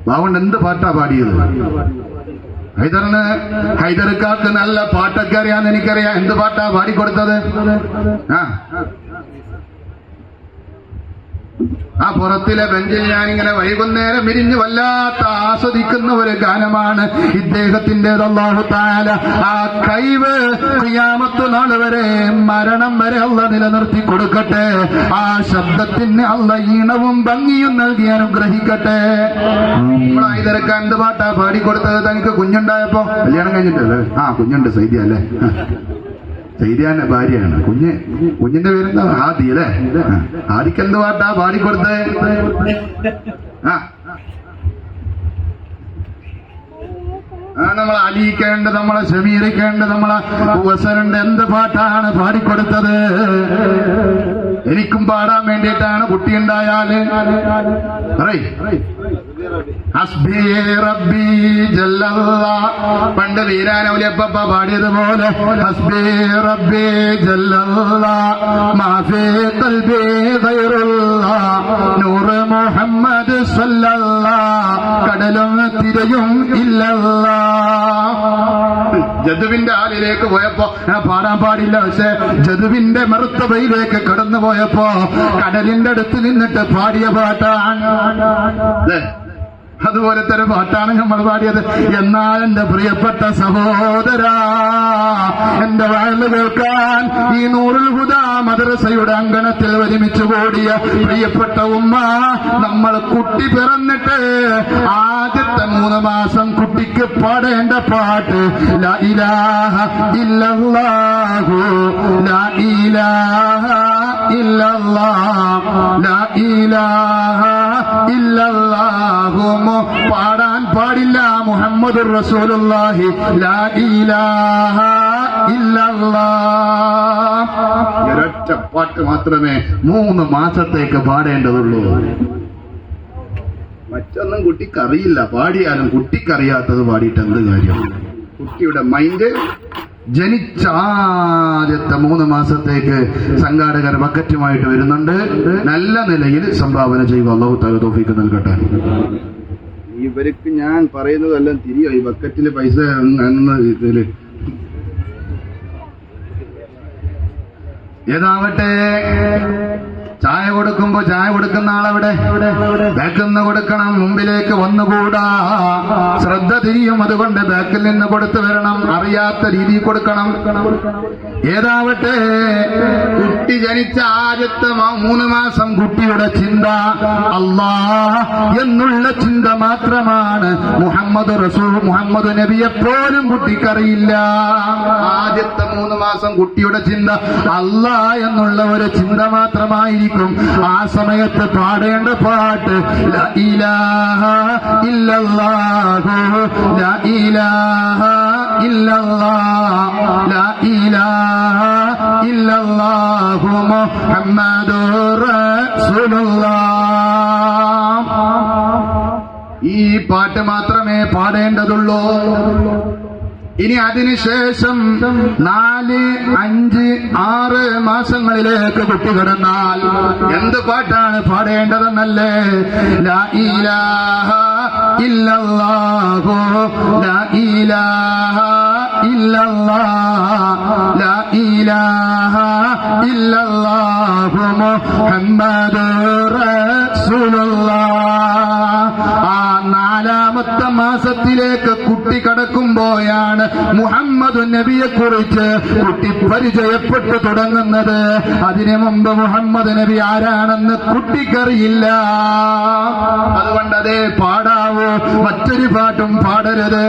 ബാവുണ്ട് എന്ത് പാട്ടാ പാടിയത്? ഹൈദർക്കാർക്ക് നല്ല പാട്ടൊക്കെ അറിയാന്ന് എനിക്കറിയാം. എന്ത് പാട്ടാ പാടിക്കൊടുത്തത്? ആ പുറത്തിലെ ബെഞ്ചിൽ ഞാനിങ്ങനെ വൈകുന്നേരം വിരിഞ്ഞ് വല്ലാത്ത ആസ്വദിക്കുന്ന ഒരു ഗാനമാണ് ഇദ്ദേഹത്തിൻ്റെത്. അല്ലാഹു തആല ആ കൈവ് ഖിയാമത്ത് നാൾ വരെ, മരണം വരെ അല്ലാഹ് നിലനിർത്തി കൊടുക്കട്ടെ. ആ ശബ്ദത്തിന് അല്ലാഹ് ഈണവും ഭംഗിയും നൽകി അനുഗ്രഹിക്കട്ടെ. നമ്മൾ ഹൈദർക്കാൻ എന്ത് പാട്ടാ പാടിക്കൊടുത്തത്? തനിക്ക് കുഞ്ഞുണ്ടായപ്പോ? കല്യാണം കഴിഞ്ഞിട്ടല്ലേ? കുഞ്ഞുണ്ട്, സൈദ്യ അല്ലേ? സൈദ്യാന്റെ ഭാര്യയാണ്. കുഞ്ഞിന്റെ പേരെന്താ? ആദി അല്ലേ? ആദിക്ക് എന്ത് പാട്ടാ പാടിക്കൊടുത്തേ? നമ്മളെ അലിയിക്കേണ്ട, നമ്മളെ ഷമീറിക്കേണ്ട, നമ്മളെ വസനുണ്ട് എന്ത് പാട്ടാണ് പാടിക്കൊടുത്തത്? എനിക്കും പാടാൻ വേണ്ടിയിട്ടാണ്. കുട്ടിയുണ്ടായാല് ഹസ്ബി റബ്ബി ജല്ലല്ലാഹ്, പണ്ട് വീരാനൗലിയപ്പ പാടിയതുപോലെ ഹസ്ബി റബ്ബി ജല്ലല്ലാഹ് മാഫി ഖൽബി ഗൈറുല്ലാഹ് നൂറ് മുഹമ്മദ് സല്ലല്ലാഹ് കടലും തിരയും ഇല്ലല്ലാഹ്. ജദുവിന്റെ ആലിലേക്ക് പോയപ്പോ പാടാൻ പാടില്ല, പക്ഷെ ജദുവിന്റെ മർത്തബയിലേക്ക് കടന്നു പോയപ്പോ കടലിന്റെ അടുത്ത് നിന്നിട്ട് പാടിയ പാട്ടാണ്. അതുപോലത്തെ ഒരു പാട്ടാണ് നമ്മൾ പാടിയത്. എന്നാൽ എന്റെ പ്രിയപ്പെട്ട സഹോദരാ, എന്റെ വയല് കേൾക്കാൻ ഈ നൂറുൽ ഹുദാ മദ്രസയുടെ അങ്കണത്തിൽ ഒരുമിച്ച് കൂടിയ പ്രിയപ്പെട്ട ഉമ്മ, നമ്മൾ കുട്ടി പിറന്നിട്ട് ആദ്യത്തെ 3 മാസം കുട്ടിക്ക് പാടേണ്ട പാട്ട് ലാ ഇലാഹ ഇല്ലല്ലാഹു ലാ ഇലാഹ ഇല്ലല്ലാഹ് ലാ ഇലാഹ ഇല്ലല്ലാഹു പാടാൻ പാടില്ല. മുഹമ്മദുർ റസൂലുള്ളാഹി ലാ ഇലാഹ ഇല്ലല്ലാഹ്. ഒരൊറ്റ പാട്ട് മാത്രമേ 3 മാസത്തേക്ക് പാടേണ്ടതുള്ളൂ. മറ്റൊന്നും കുട്ടിക്കറിയില്ല. പാടിയാലും കുട്ടിക്കറിയാത്തത് പാടിയിട്ട് എന്ത് കാര്യം? കുട്ടിയുടെ മൈൻഡ് ജനിച്ച ആദ്യത്തെ 3 മാസത്തേക്ക് സംഘാടകർ ബക്കറ്റുമായിട്ട് വരുന്നുണ്ട്. നല്ല നിലയിൽ സംഭാവന ചെയ്യുക. അല്ലാഹു തആല തൗഫീഖ് നൽകട്ടെ. ഇവർക്ക് ഞാൻ പറയുന്നതെല്ലാം തിരിയോ? ഈ ബക്കറ്റില് പൈസ ഇതില് ഏതാവട്ടെ. ചായ കൊടുക്കുമ്പോ ചായ കൊടുക്കുന്ന ആളവിടെ ബാക്കിൽ നിന്ന് കൊടുക്കണം, മുമ്പിലേക്ക് വന്നുകൂടാ. ശ്രദ്ധ തിരിയും. അതുകൊണ്ട് ബാക്കിൽ നിന്ന് കൊടുത്തു വരണം. അറിയാത്ത രീതിയിൽ കൊടുക്കണം. ഏതാവട്ടെ, കുട്ടി ജനിച്ച ആദ്യത്തെ 3 മാസം കുട്ടിയുടെ ചിന്ത അല്ലാഹ് എന്നുള്ള ചിന്ത മാത്രമാണ്. മുഹമ്മദ് നബിയെ പോലും കുട്ടിക്കറിയില്ല. ആദ്യത്തെ 3 മാസം കുട്ടിയുടെ ചിന്ത അല്ലാഹ് എന്നുള്ള ഒരു ചിന്ത മാത്രമായിരിക്കും. ആ സമയത്ത് പാടേണ്ട പാട്ട് ലാ ഇലാഹ ഇല്ലല്ലാഹു ലാ ഇലാഹ ഇല്ലല്ലാഹ് ലാ ഇലാഹ ഇല്ലല്ലാഹു മുഹമ്മദുർ റസൂലുള്ളാഹ്. ഈ പാട്ട് മാത്രമേ പാടേണ്ടതുള്ളൂ. ഇനി അതിനുശേഷം 4, 5, 6 മാസങ്ങളിലേക്ക് കുട്ടി കിടന്നാൽ എന്ത് പാട്ടാണ് പാടേണ്ടതെന്നല്ലേ? ലാ ഇലാഹ ഇല്ലല്ലാഹു ലാ ഇലാഹ ഇല്ലല്ലാഹ് ലാ ഇലാഹ ഇല്ലല്ലാഹു മുഹമ്മദുർ റസൂലുള്ളാഹ്. ആ 4ാമത്തെ മാസത്തിലേക്ക് കുട്ടി കടക്കുമ്പോഴാണ് മുഹമ്മദ് നബിയെ കുറിച്ച് കുട്ടി പരിചയപ്പെട്ടു തുടങ്ങുന്നത്. അതിനു മുമ്പ് മുഹമ്മദ് നബി ആരാണെന്ന് കുട്ടിക്കറിയില്ല. അതുകൊണ്ട് അതേ പാടാവൂ. മറ്റൊരു പാട്ടും പാടരുത്.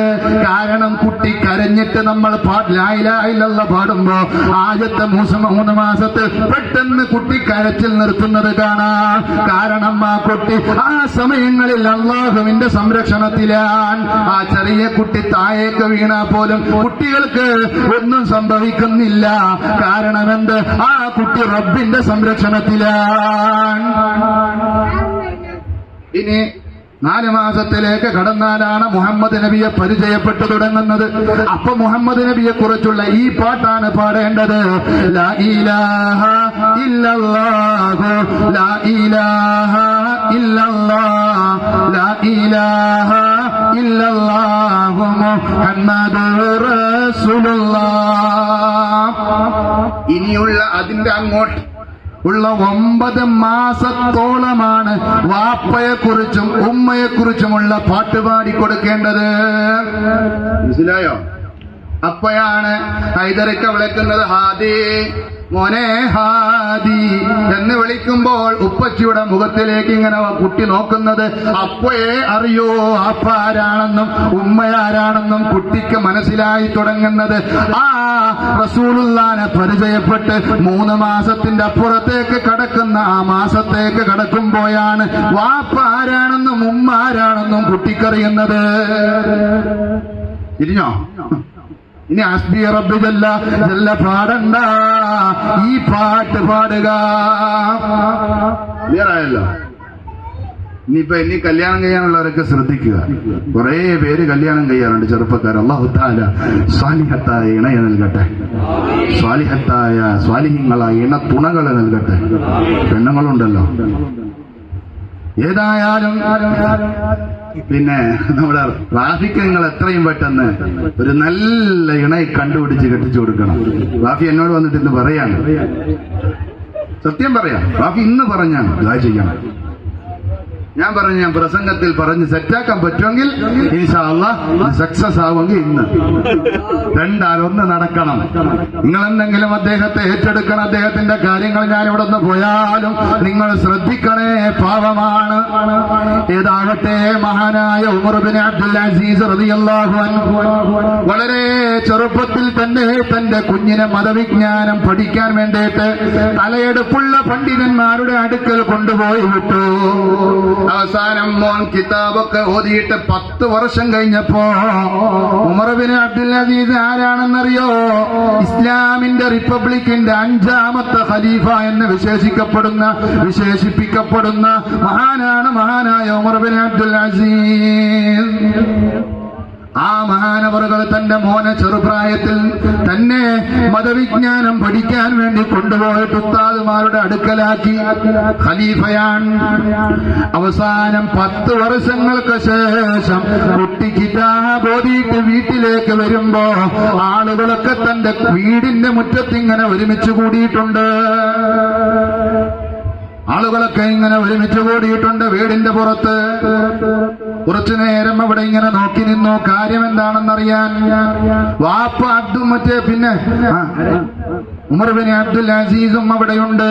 കാരണം കുട്ടി കരഞ്ഞിട്ട് നമ്മൾ ലാ ഇലാഹ ഇല്ലല്ലാഹ് പാടുമ്പോ ആദ്യത്തെ 3 മാസത്തിൽ പെട്ടെന്ന് കുട്ടി കരച്ചിൽ നിർത്തുന്നത് കാണാം. കാരണം ആ കുട്ടി ആ സമയങ്ങളിൽ അള്ളാഹുവിന്റെ സംരക്ഷണത്തിലാണ്. ആ ചെറിയ കുട്ടി താഴേക്ക് വീണാ പോലും കുട്ടികൾക്ക് ഒന്നും സംഭവിക്കുന്നില്ല. കാരണം എന്ത്? ആ കുട്ടി റബ്ബിന്റെ സംരക്ഷണത്തിലാണ്. ഇനി 4 മാസത്തിലേക്ക് കടന്നാലാണ് മുഹമ്മദ് നബിയെ പരിചയപ്പെട്ടു തുടങ്ങുന്നത്. അപ്പൊ മുഹമ്മദ് നബിയെ കുറിച്ചുള്ള ഈ പാട്ടാണ് പാടേണ്ടത്. ലാ ഇലാഹ ഇല്ലല്ലാഹു ലാ ഇലാഹ ഇല്ലല്ലാഹ് ലാ ഇലാഹ ഇല്ലല്ലാഹു മുഹമ്മദുർ റസൂലുള്ളാഹ്. ഇനിയുള്ള അതിന്റെ അങ്ങോട്ട് ഉള്ള 9 മാസത്തോളമാണ് വാപ്പയെക്കുറിച്ചും ഉമ്മയെക്കുറിച്ചുമുള്ള പാട്ട് പാടിക്കൊടുക്കേണ്ടത്. മനസ്സിലായോ? അപ്പോഴാണ് ഹൈദരക്ക വിളിക്കുന്നത് ഹാദി മോനെ ഹാദി എന്ന് വിളിക്കുമ്പോൾ ഉപ്പച്ചിയുടെ മുഖത്തിലേക്ക് ഇങ്ങനെ കുട്ടി നോക്കുന്നത്. അപ്പോഴേ അറിയോ അപ്പാരാണെന്നും ഉമ്മയാരാണെന്നും കുട്ടിക്ക് മനസ്സിലായി തുടങ്ങുന്നത്. ആ റസൂലുള്ളാനെ പരിചയപ്പെട്ട് 3 മാസത്തിന്റെ അപ്പുറത്തേക്ക് കടക്കുന്ന ആ മാസത്തേക്ക് കടക്കുമ്പോഴാണ് വാപ്പ ആരാണെന്നും ഉമ്മ ആരാണെന്നും കുട്ടിക്കറിയുന്നത്. തിരിഞ്ഞോ? ഇനി ഹസ്ബി റബ്ബി ജല്ല ജല്ല പാടണ്ട, ഈ പാട്ട് പാടുക. ക്ലിയറായല്ലോ? ഇനി കല്യാണം കഴിയാനുള്ളവരൊക്കെ ശ്രദ്ധിക്കുക. കുറെ പേര് കല്യാണം കഴിയാറുണ്ട് ചെറുപ്പക്കാർ. അല്ലാഹു തആല സ്വാലിഹത്തായ ഇണയെ നൽകട്ടെ, സ്വാലിഹ്യങ്ങളായ ഇണ തുണകളെ നൽകട്ടെ. പെണ്ണുങ്ങളുണ്ടല്ലോ. ഏതായാലും പിന്നെ നമ്മുടെ റാഫിക്ക് നിങ്ങൾ എത്രയും പെട്ടെന്ന് ഒരു നല്ല ഇണയെ കണ്ടുപിടിച്ച് കെട്ടിച്ചു കൊടുക്കണം. റാഫി എന്നോട് വന്നിട്ട് ഇന്ന് പറയാണ്, സത്യം പറയാം, റാഫി ഇന്ന് പറഞ്ഞാണ് ദുആ ചെയ്യണം. ഞാൻ പ്രസംഗത്തിൽ പറഞ്ഞ് സെറ്റാക്കാൻ പറ്റുമെങ്കിൽ ഇൻഷാ അല്ലാഹ് സക്സസ് ആവുമെങ്കിൽ ഇന്ന് 2 നടക്കണം. നിങ്ങൾ എന്തെങ്കിലും അദ്ദേഹത്തെ ഏറ്റെടുക്കണം. അദ്ദേഹത്തിന്റെ കാര്യങ്ങൾ ഞാൻ ഇവിടെ നിന്ന് പോയാലും നിങ്ങൾ ശ്രദ്ധിക്കണേ, പാവമാണ്. ഏതാകട്ടെ മഹാനായ ഉമർ ബിൻ അബ്ദുൽ അസീസ് റളിയല്ലാഹു അൻഹു വളരെ ചെറുപ്പത്തിൽ തന്നെ തന്റെ കുഞ്ഞിനെ മതവിജ്ഞാനം പഠിക്കാൻ വേണ്ടിയിട്ട് തലയെടുപ്പുള്ള പണ്ഡിതന്മാരുടെ അടുക്കൽ കൊണ്ടുപോയി വിട്ടു. അവസാനം മോൻ കിതാബൊക്കെ ഓതിയിട്ട് 10 വർഷം കഴിഞ്ഞപ്പോ ഉമർ ബിൻ അബ്ദുൽ അസീസ് ആരാണെന്നറിയോ? ഇസ്ലാമിന്റെ റിപ്പബ്ലിക്കിന്റെ 5ാമത്തെ ഖലീഫ എന്ന് വിശേഷിപ്പിക്കപ്പെടുന്ന മഹാനായ ഉമർ ബിൻ അബ്ദുൽ അസീസ്. ആ മഹാനവറുകൾ തന്റെ മോനെ ചെറുപ്രായത്തിൽ തന്നെ മതവിജ്ഞാനം പഠിക്കാൻ വേണ്ടി കൊണ്ടുപോയിട്ട് ഉസ്താദുമാരുടെ അടുക്കലാക്കി. ഖലീഫയാണ്. അവസാനം 10 വർഷങ്ങൾക്ക് ശേഷം കുട്ടി കിതാബ് ഓതിയിട്ട് വീട്ടിലേക്ക് വരുമ്പോ ആളുകളൊക്കെ തന്റെ വീടിന്റെ മുറ്റത്തിങ്ങനെ ഒരുമിച്ച് കൂടിയിട്ടുണ്ട്. വീടിന്റെ പുറത്ത്. കുറച്ചു നേരം അവിടെ ഇങ്ങനെ നോക്കി നിന്നു. കാര്യം എന്താണെന്നറിയാൻ വാപ്പ അബ്ദും പിന്നെ ഉമർ ബിൻ അബ്ദുൽ അസീസും അവിടെയുണ്ട്.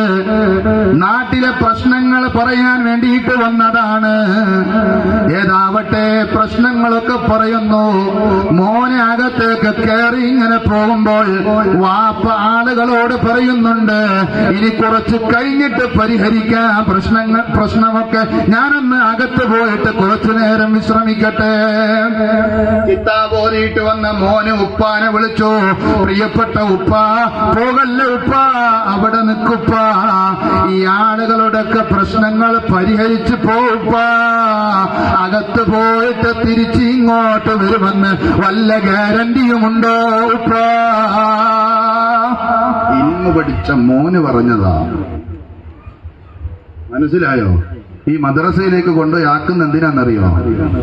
നാട്ടിലെ പ്രശ്നങ്ങൾ പറയാൻ വേണ്ടിയിട്ട് വന്നതാണ്. ഏതാവട്ടെ പ്രശ്നങ്ങളൊക്കെ പറയുന്നു. മോനെ അകത്തേക്ക് കയറി ഇങ്ങനെ പോകുമ്പോൾ വാപ്പ ആളുകളോട് പറയുന്നുണ്ട്, ഇനി കുറച്ച് കഴിഞ്ഞിട്ട് പരിഹരിക്കാം പ്രശ്നമൊക്കെ. ഞാനൊന്ന് അകത്ത് പോയിട്ട് കുറച്ചു നേരം വിശ്രമിക്കട്ടെ. കിതാബ് ഓതിയിട്ട് വന്ന മോന് ഉപ്പാനെ വിളിച്ചു. പ്രിയപ്പെട്ട ഉപ്പ, പോകല്ല ഉപ്പ, അവിടെ നിൽക്കുപ്പ. ഈ ആളുകളുടെയൊക്കെ പ്രശ്നങ്ങൾ പരിഹരിച്ചു പോവുപ്പ. അകത്ത് പോയിട്ട് തിരിച്ച് ഇങ്ങോട്ട് വരുമെന്ന് വല്ല ഗ്യാരണ്ടിയുമുണ്ടോ ഉപ്പ? ഇന്ന് പഠിച്ച മോന് പറഞ്ഞതാ. മനസ്സിലായോ? ഈ മദ്രസയിലേക്ക് കൊണ്ടുപോയി ആക്കുന്ന എന്തിനാണെന്നറിയോ?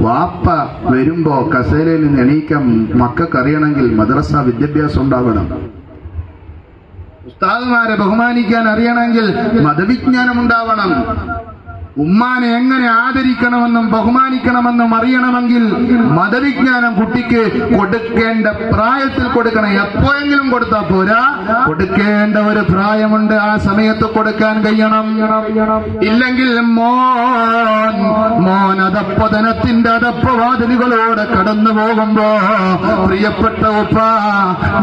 വാപ്പ വരുമ്പോ കസേരയിൽ നിന്ന് എണീക്കാൻ മക്കൾക്കറിയണമെങ്കിൽ മദ്രസ വിദ്യാഭ്യാസം ഉണ്ടാവണം. ഉസ്താദുമാരെ ബഹുമാനിക്കാൻ അറിയണമെങ്കിൽ മതവിജ്ഞാനം ഉണ്ടാവണം. ഉമ്മാനെ എങ്ങനെ ആദരിക്കണമെന്നും ബഹുമാനിക്കണമെന്നും അറിയണമെങ്കിൽ മതവിജ്ഞാനം കുട്ടിക്ക് കൊടുക്കേണ്ട പ്രായത്തിൽ കൊടുക്കണം. എപ്പോഴെങ്കിലും കൊടുത്താൽ പോരാ, കൊടുക്കേണ്ട ഒരു പ്രായമുണ്ട്. ആ സമയത്ത് കൊടുക്കാൻ കഴിയണം. ഇല്ലെങ്കിൽ മോൻ മോൻ അധപ്പതനത്തിന്റെ അധപ്പവാതിലുകളോടെ കടന്നു പോകുമ്പോ പ്രിയപ്പെട്ട ഉപ്പ,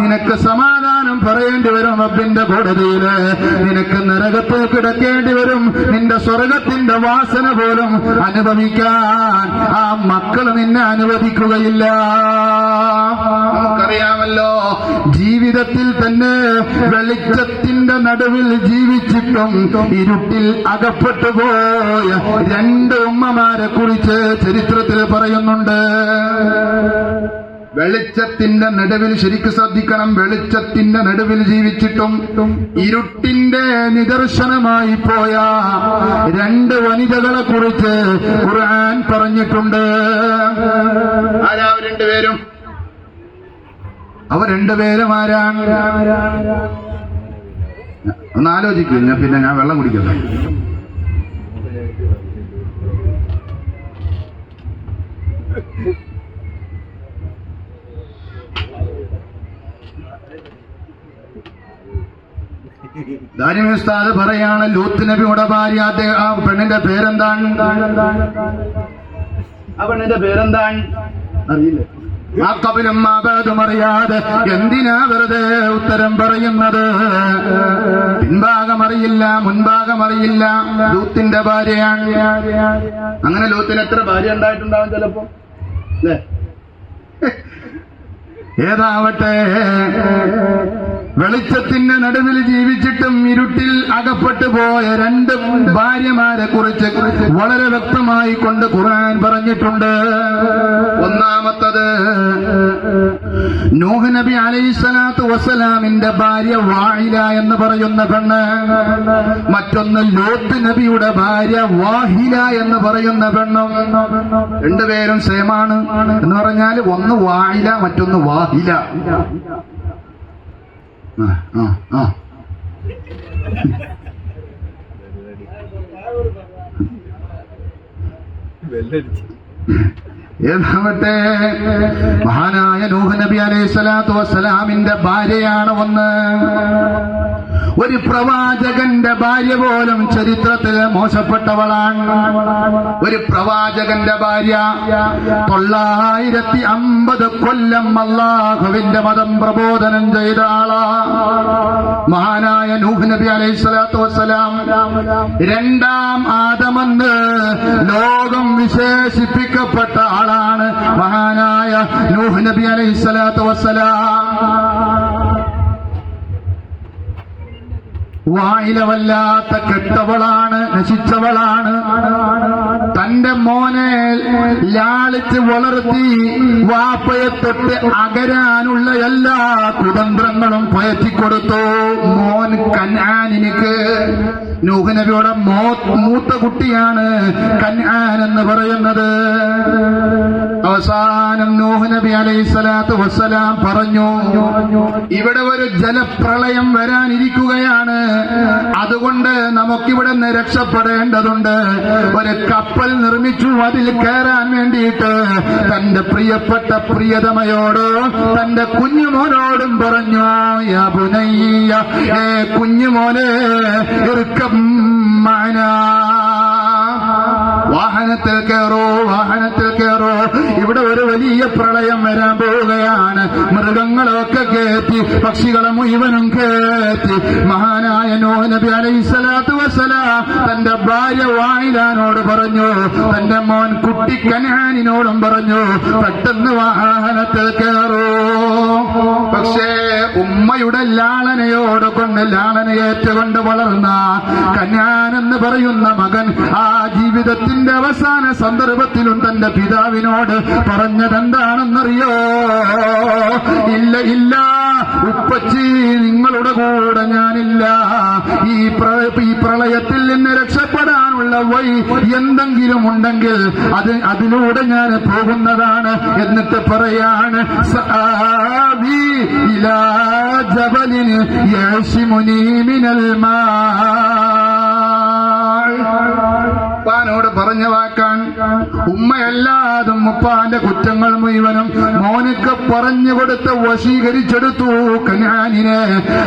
നിനക്ക് സമാധാനം പറയേണ്ടി വരും റബ്ബിന്റെ കോടതിയില്. നിനക്ക് നരകത്തിൽ കിടക്കേണ്ടി വരും. നിന്റെ സ്വർഗത്തിന്റെ വാസന പോലും അനുഭവിക്കാൻ ആ മക്കൾ നിന്നെ അനുവദിക്കുകയില്ല. നമുക്കറിയാമല്ലോ, ജീവിതത്തിൽ തന്നെ വെളിച്ചത്തിന്റെ നടുവിൽ ജീവിച്ചിട്ടും ഇരുട്ടിൽ അകപ്പെട്ടു പോയ രണ്ട് ഉമ്മമാരെ കുറിച്ച് ചരിത്രത്തിൽ പറയുന്നുണ്ട്. വെളിച്ചത്തിന്റെ നടുവിൽ, ശരിക്കും ശ്രദ്ധിക്കണം, വെളിച്ചത്തിന്റെ നടുവിൽ ജീവിച്ചിട്ടും ഇരുട്ടിന്റെ നിദർശനമായി പോയ രണ്ട് വനിതകളെ കുറിച്ച് ഖുർആൻ പറഞ്ഞിട്ടുണ്ട്. ആരാ അവർ രണ്ടുപേരും? അവർ രണ്ടുപേരും ആരാണ്? ഒന്ന് ആലോചിക്കും. പിന്നെ ഞാൻ വെള്ളം കുടിക്കട്ടെ. ദാരിമി ഉസ്താദ് പറയാണ്, ലൂത്ത് നബിയുടെ ഭാര്യ, ആ പെണ്ണിന്റെ പേരെന്താണ്? ആ പെണ്ണിന്റെ പേരെന്താണ് അറിയില്ല. ആ കബിലും ആബാദും അറിയാതെ എന്തിനാ വെറുതെ ഉത്തരം പറയുന്നത്? പിൻഭാഗം അറിയില്ല, മുൻഭാഗം അറിയില്ല. ലൂത്തിന്റെ ഭാര്യയാണ്. അങ്ങനെ ലൂത്തിന് എത്ര ഭാര്യ ഉണ്ടായിട്ടുണ്ടാവും ചിലപ്പോ, അല്ലേ? ഏതാവട്ടെ, വെളിച്ചത്തിന്റെ നടുവിൽ ജീവിച്ചിട്ടും ഇരുട്ടിൽ അകപ്പെട്ടു പോയ രണ്ട് ഭാര്യമാരെ കുറിച്ച് വളരെ വ്യക്തമായി കൊണ്ട് ഖുർആൻ പറഞ്ഞിട്ടുണ്ട്. ഒന്നാമത്തത് നൂഹ് നബി അലൈഹിസ്സലാത്തു വസ്സലാമിന്റെ ഭാര്യ വായില എന്ന് പറയുന്ന പെണ്ണ്, മറ്റൊന്ന് ലൂത്ത് നബിയുടെ ഭാര്യ വാഹില എന്ന് പറയുന്ന പെണ്ണും. രണ്ടുപേരും സെയിമാണ് എന്ന് പറഞ്ഞാൽ ഒന്ന് വായില, മറ്റൊന്ന് വാഹില. ഏതാവട്ടെ, മഹാനായ നൂഹ് നബി അലൈഹിസ്സലാത്തു വസ്സലാമിന്റെ ഭാര്യയാണ് ഒന്ന്. ഒരു പ്രവാചകന്റെ ഭാര്യ പോലും ചരിത്രത്തിൽ മോശപ്പെട്ടവളാണ്. ഒരു പ്രവാചകന്റെ ഭാര്യ 950 കൊല്ലം അല്ലാഹുവിന്റെ മതം പ്രബോധനം ചെയ്ത ആളാ മഹാനായ നൂഹ് നബി അലൈഹിസ്സലാത്തു വസ്സലാം. രണ്ടാം ആദമെന്ന് ലോകം വിശേഷിപ്പിക്കപ്പെട്ട ആളാണ് മഹാനായ നൂഹ് നബി അലൈഹിസ്സലാത്തു വസ്സലാം. വായിലവല്ലാത്ത കെട്ടവളാണ്, നശിച്ചവളാണ്. തന്റെ മോനെ ലാളിച്ച് വളർത്തി വാപ്പയെ തൊട്ട് അകരാനുള്ള എല്ലാ കുതന്ത്രങ്ങളും പയറ്റിക്കൊടുത്തു. മോൻ കൻആനിനിക്ക്, നൂഹ് നബിയുടെ മൂത്ത കുട്ടിയാണ് കൻആൻ എന്ന് പറയുന്നത്. അവസാനം നൂഹ് നബി അലൈഹിസ്സലാത്തു വസ്സലാം പറഞ്ഞു, ഇവിടെ ഒരു ജലപ്രളയം വരാനിരിക്കുകയാണ്. അതുകൊണ്ട് നമുക്കിവിടെ നിന്ന് രക്ഷപ്പെടേണ്ടതുണ്ട്. ഒരു കപ്പൽ നിർമ്മിച്ചു, അതിൽ കയറാൻ വേണ്ടിയിട്ട് തന്റെ പ്രിയപ്പെട്ട പ്രിയതമയോട് തന്റെ കുഞ്ഞുമോനോടും പറഞ്ഞു, യാ ബുനയ്യ, ഏ കുഞ്ഞുമോനെ, ഇർകം മഅനാ, വാഹനത്തിൽ കയറോ, വാഹനത്തിൽ കയറോ. ഇവിടെ ഒരു വലിയ പ്രളയം വരാൻ പോവുകയാണ്. മൃഗങ്ങളൊക്കെ കയറ്റി, പക്ഷികളെ മുഴുവനും കയറ്റി മഹാനായ നൂഹ് നബി അലൈഹിസ്സലാത്തു വസ്സലാം തന്റെ ഭാര്യ വായിലാനോട് പറഞ്ഞു, തന്റെ മോൻ കുട്ടി കൻആനിനോടും പറഞ്ഞു, പെട്ടെന്ന് വാഹനത്തിൽ കയറൂ. പക്ഷേ ഉമ്മയുടെ ലാളനയോട് കൊണ്ട്, ലാളനയേറ്റുകൊണ്ട് വളർന്ന കൻആൻ എന്ന് പറയുന്ന മകൻ ആ ജീവിതത്തിന്റെ അവസാന സന്ദർഭത്തിലും തന്റെ പിതാവിനോട് പറഞ്ഞതെന്താണെന്നറിയോ? ഇല്ല ഇല്ല ഉപ്പച്ചി, നിങ്ങളുടെ കൂടെ ഞാനില്ല. ഈ പ്രളയത്തിൽ നിന്ന് രക്ഷപ്പെടാനുള്ള വഴി എന്തെങ്കിലും ഉണ്ടെങ്കിൽ അതിലൂടെ ഞാൻ പോകുന്നതാണ്. എന്നിട്ട് പറയാണ്, സആവി ഇലാ ജബലിൻ യഅ്സിമുനി മിനൽ മാ, ഉപ്പാനോട് പറഞ്ഞ വാക്കാൻ. ഉമ്മയല്ലാതും ഉപ്പാന്റെ കുറ്റങ്ങൾ മുഴുവനും മോനൊക്കെ പറഞ്ഞു കൊടുത്ത് വശീകരിച്ചെടുത്തു കനാനിനെ.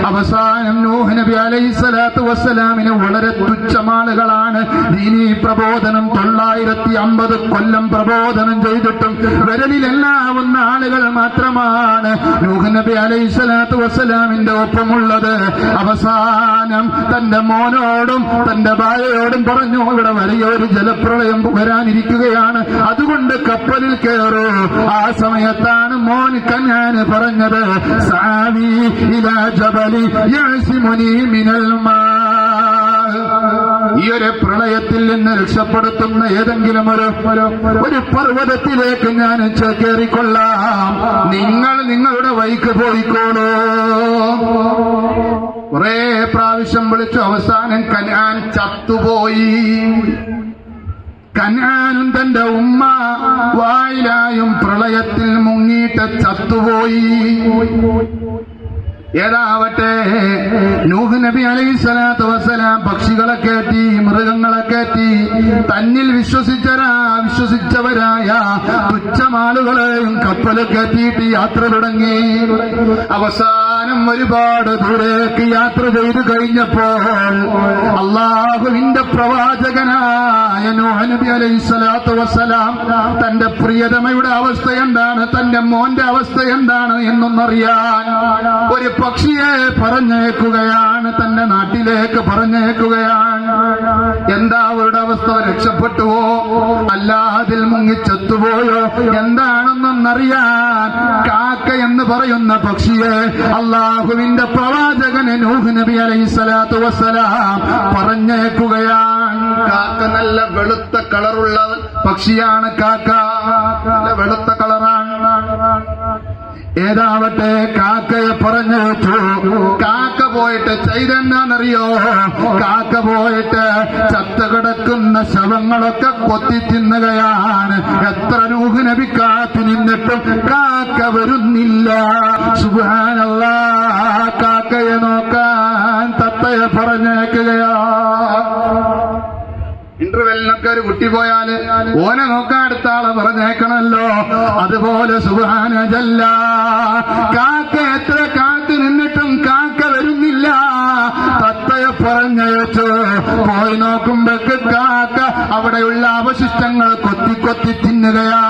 അവസാനം നൂഹ് നബി അലൈഹിസ്സലാത്തു വസ്സലാമിന് വളരെ തുച്ഛമാളുകളാണ്. ദീനീ പ്രബോധനം 950 കൊല്ലം പ്രബോധനം ചെയ്തിട്ടും വിരലിലെല്ലാവുന്ന ആളുകൾ മാത്രമാണ് നൂഹ് നബി അലൈഹിസ്സലാത്തു വസ്സലാമിന്റെ ഒപ്പമുള്ളത്. അവസാനം തന്റെ മോനോടും തന്റെ ഭാര്യയോടും പറഞ്ഞു, ഇവിടെ വലിയൊരു ജലപ്രളയം വരാനിരിക്കുകയാണ്, അതുകൊണ്ട് കപ്പലിൽ കയറൂ. ആ സമയത്താണ് മോൻ കനാന് പറഞ്ഞത്, സാവി ഇലാ ജബലി യഅ്സിമുനി മിനൽ മാ. ഈ ഒരു പ്രളയത്തിൽ നിന്ന് രക്ഷപ്പെടുത്തുന്ന ഏതെങ്കിലും ഒരു പർവ്വതത്തിലേക്ക് ഞാൻ കയറിക്കൊള്ളാം, നിങ്ങൾ നിങ്ങളുടെ വഴിക്ക് പോയിക്കോളൂ. കുറെ പ്രാവശ്യം വിളിച്ചു. അവസാനം കനാൻ ചത്തുപോയി. കനാനും തന്റെ ഉമ്മ വായിലായും പ്രളയത്തിൽ മുങ്ങിയിട്ട് ചത്തുപോയി. ഏതാവട്ടെ നൂഹ് നബി അലൈഹിസ്സലാത്തു വസ്സലാം പക്ഷികളെ കയറ്റി, മൃഗങ്ങളെ കയറ്റി, തന്നിൽ വിശ്വസിച്ചവരായ തുച്ഛമാളുകളെയും കപ്പല് കയറ്റിയിട്ട് യാത്ര തുടങ്ങി. അവസാനം ഒരുപാട് ദൂരേക്ക് യാത്ര ചെയ്തു കഴിഞ്ഞപ്പോൾ അള്ളാഹുവിന്റെ പ്രവാചകനായ നൂഹ് നബി അലൈഹിസ്സലാത്തു വസ്സലാം തന്റെ പ്രിയതമയുടെ അവസ്ഥ എന്താണ്, തന്റെ മോന്റെ അവസ്ഥ എന്താണ് എന്നൊന്നറിയാൻ ഒരു പക്ഷിയെ പറഞ്ഞേക്കുകയാണ്, തന്റെ നാട്ടിലേക്ക് പറഞ്ഞേക്കുകയാണ്. എന്താ അവരുടെ അവസ്ഥ? രക്ഷപ്പെട്ടുവോ അല്ല അതിൽ മുങ്ങിച്ചെത്തുപോയോ എന്താണെന്നറിയാൻ കാക്ക എന്ന് പറയുന്ന പക്ഷിയെ അള്ളാഹുവിന്റെ പ്രവാചകന് നൂഹ് നബി അലൈഹിസ്സലാത്തു വസ്സലാം പറഞ്ഞേക്കുകയാണ്. കാക്ക നല്ല വെളുത്ത കളറുള്ള പക്ഷിയാണ്. കാക്ക നല്ല വെളുത്ത കളറാണ്. ഏതാവട്ടെ കാക്കയെ പറഞ്ഞു വെച്ചു. കാക്ക പോയിട്ട് ചെയ്തെന്നാന്നറിയോ? കാക്ക പോയിട്ട് ചത്തുകിടക്കുന്ന ശവങ്ങളൊക്കെ കൊത്തി തിന്നുകയാണ്. എത്ര നൂഹ് നബി കാത്തു നിന്നിട്ടും കാക്ക വരുന്നില്ല. സുബ്ഹാനല്ലാഹ്. കാക്കയെ നോക്കാൻ തത്തയെ പറഞ്ഞേക്കുകയാ. ഇന്റർവെല്ലിനൊക്കെ ഒരു കുട്ടി പോയാല് ഓനെ നോക്കാൻ അടുത്ത ആളെ പറഞ്ഞേക്കണല്ലോ. അതുപോലെ സുബ്ഹാന ജല്ല, കാക്ക എത്ര കാത്തു നിന്നിട്ടും കാക്ക വരുന്നില്ല. തത്തയെ പറഞ്ഞയച്ചു. പോയി നോക്കുമ്പോഴേക്ക് കാക്ക അവിടെയുള്ള അവശിഷ്ടങ്ങൾ കൊത്തി കൊത്തി തിന്നുകയാ.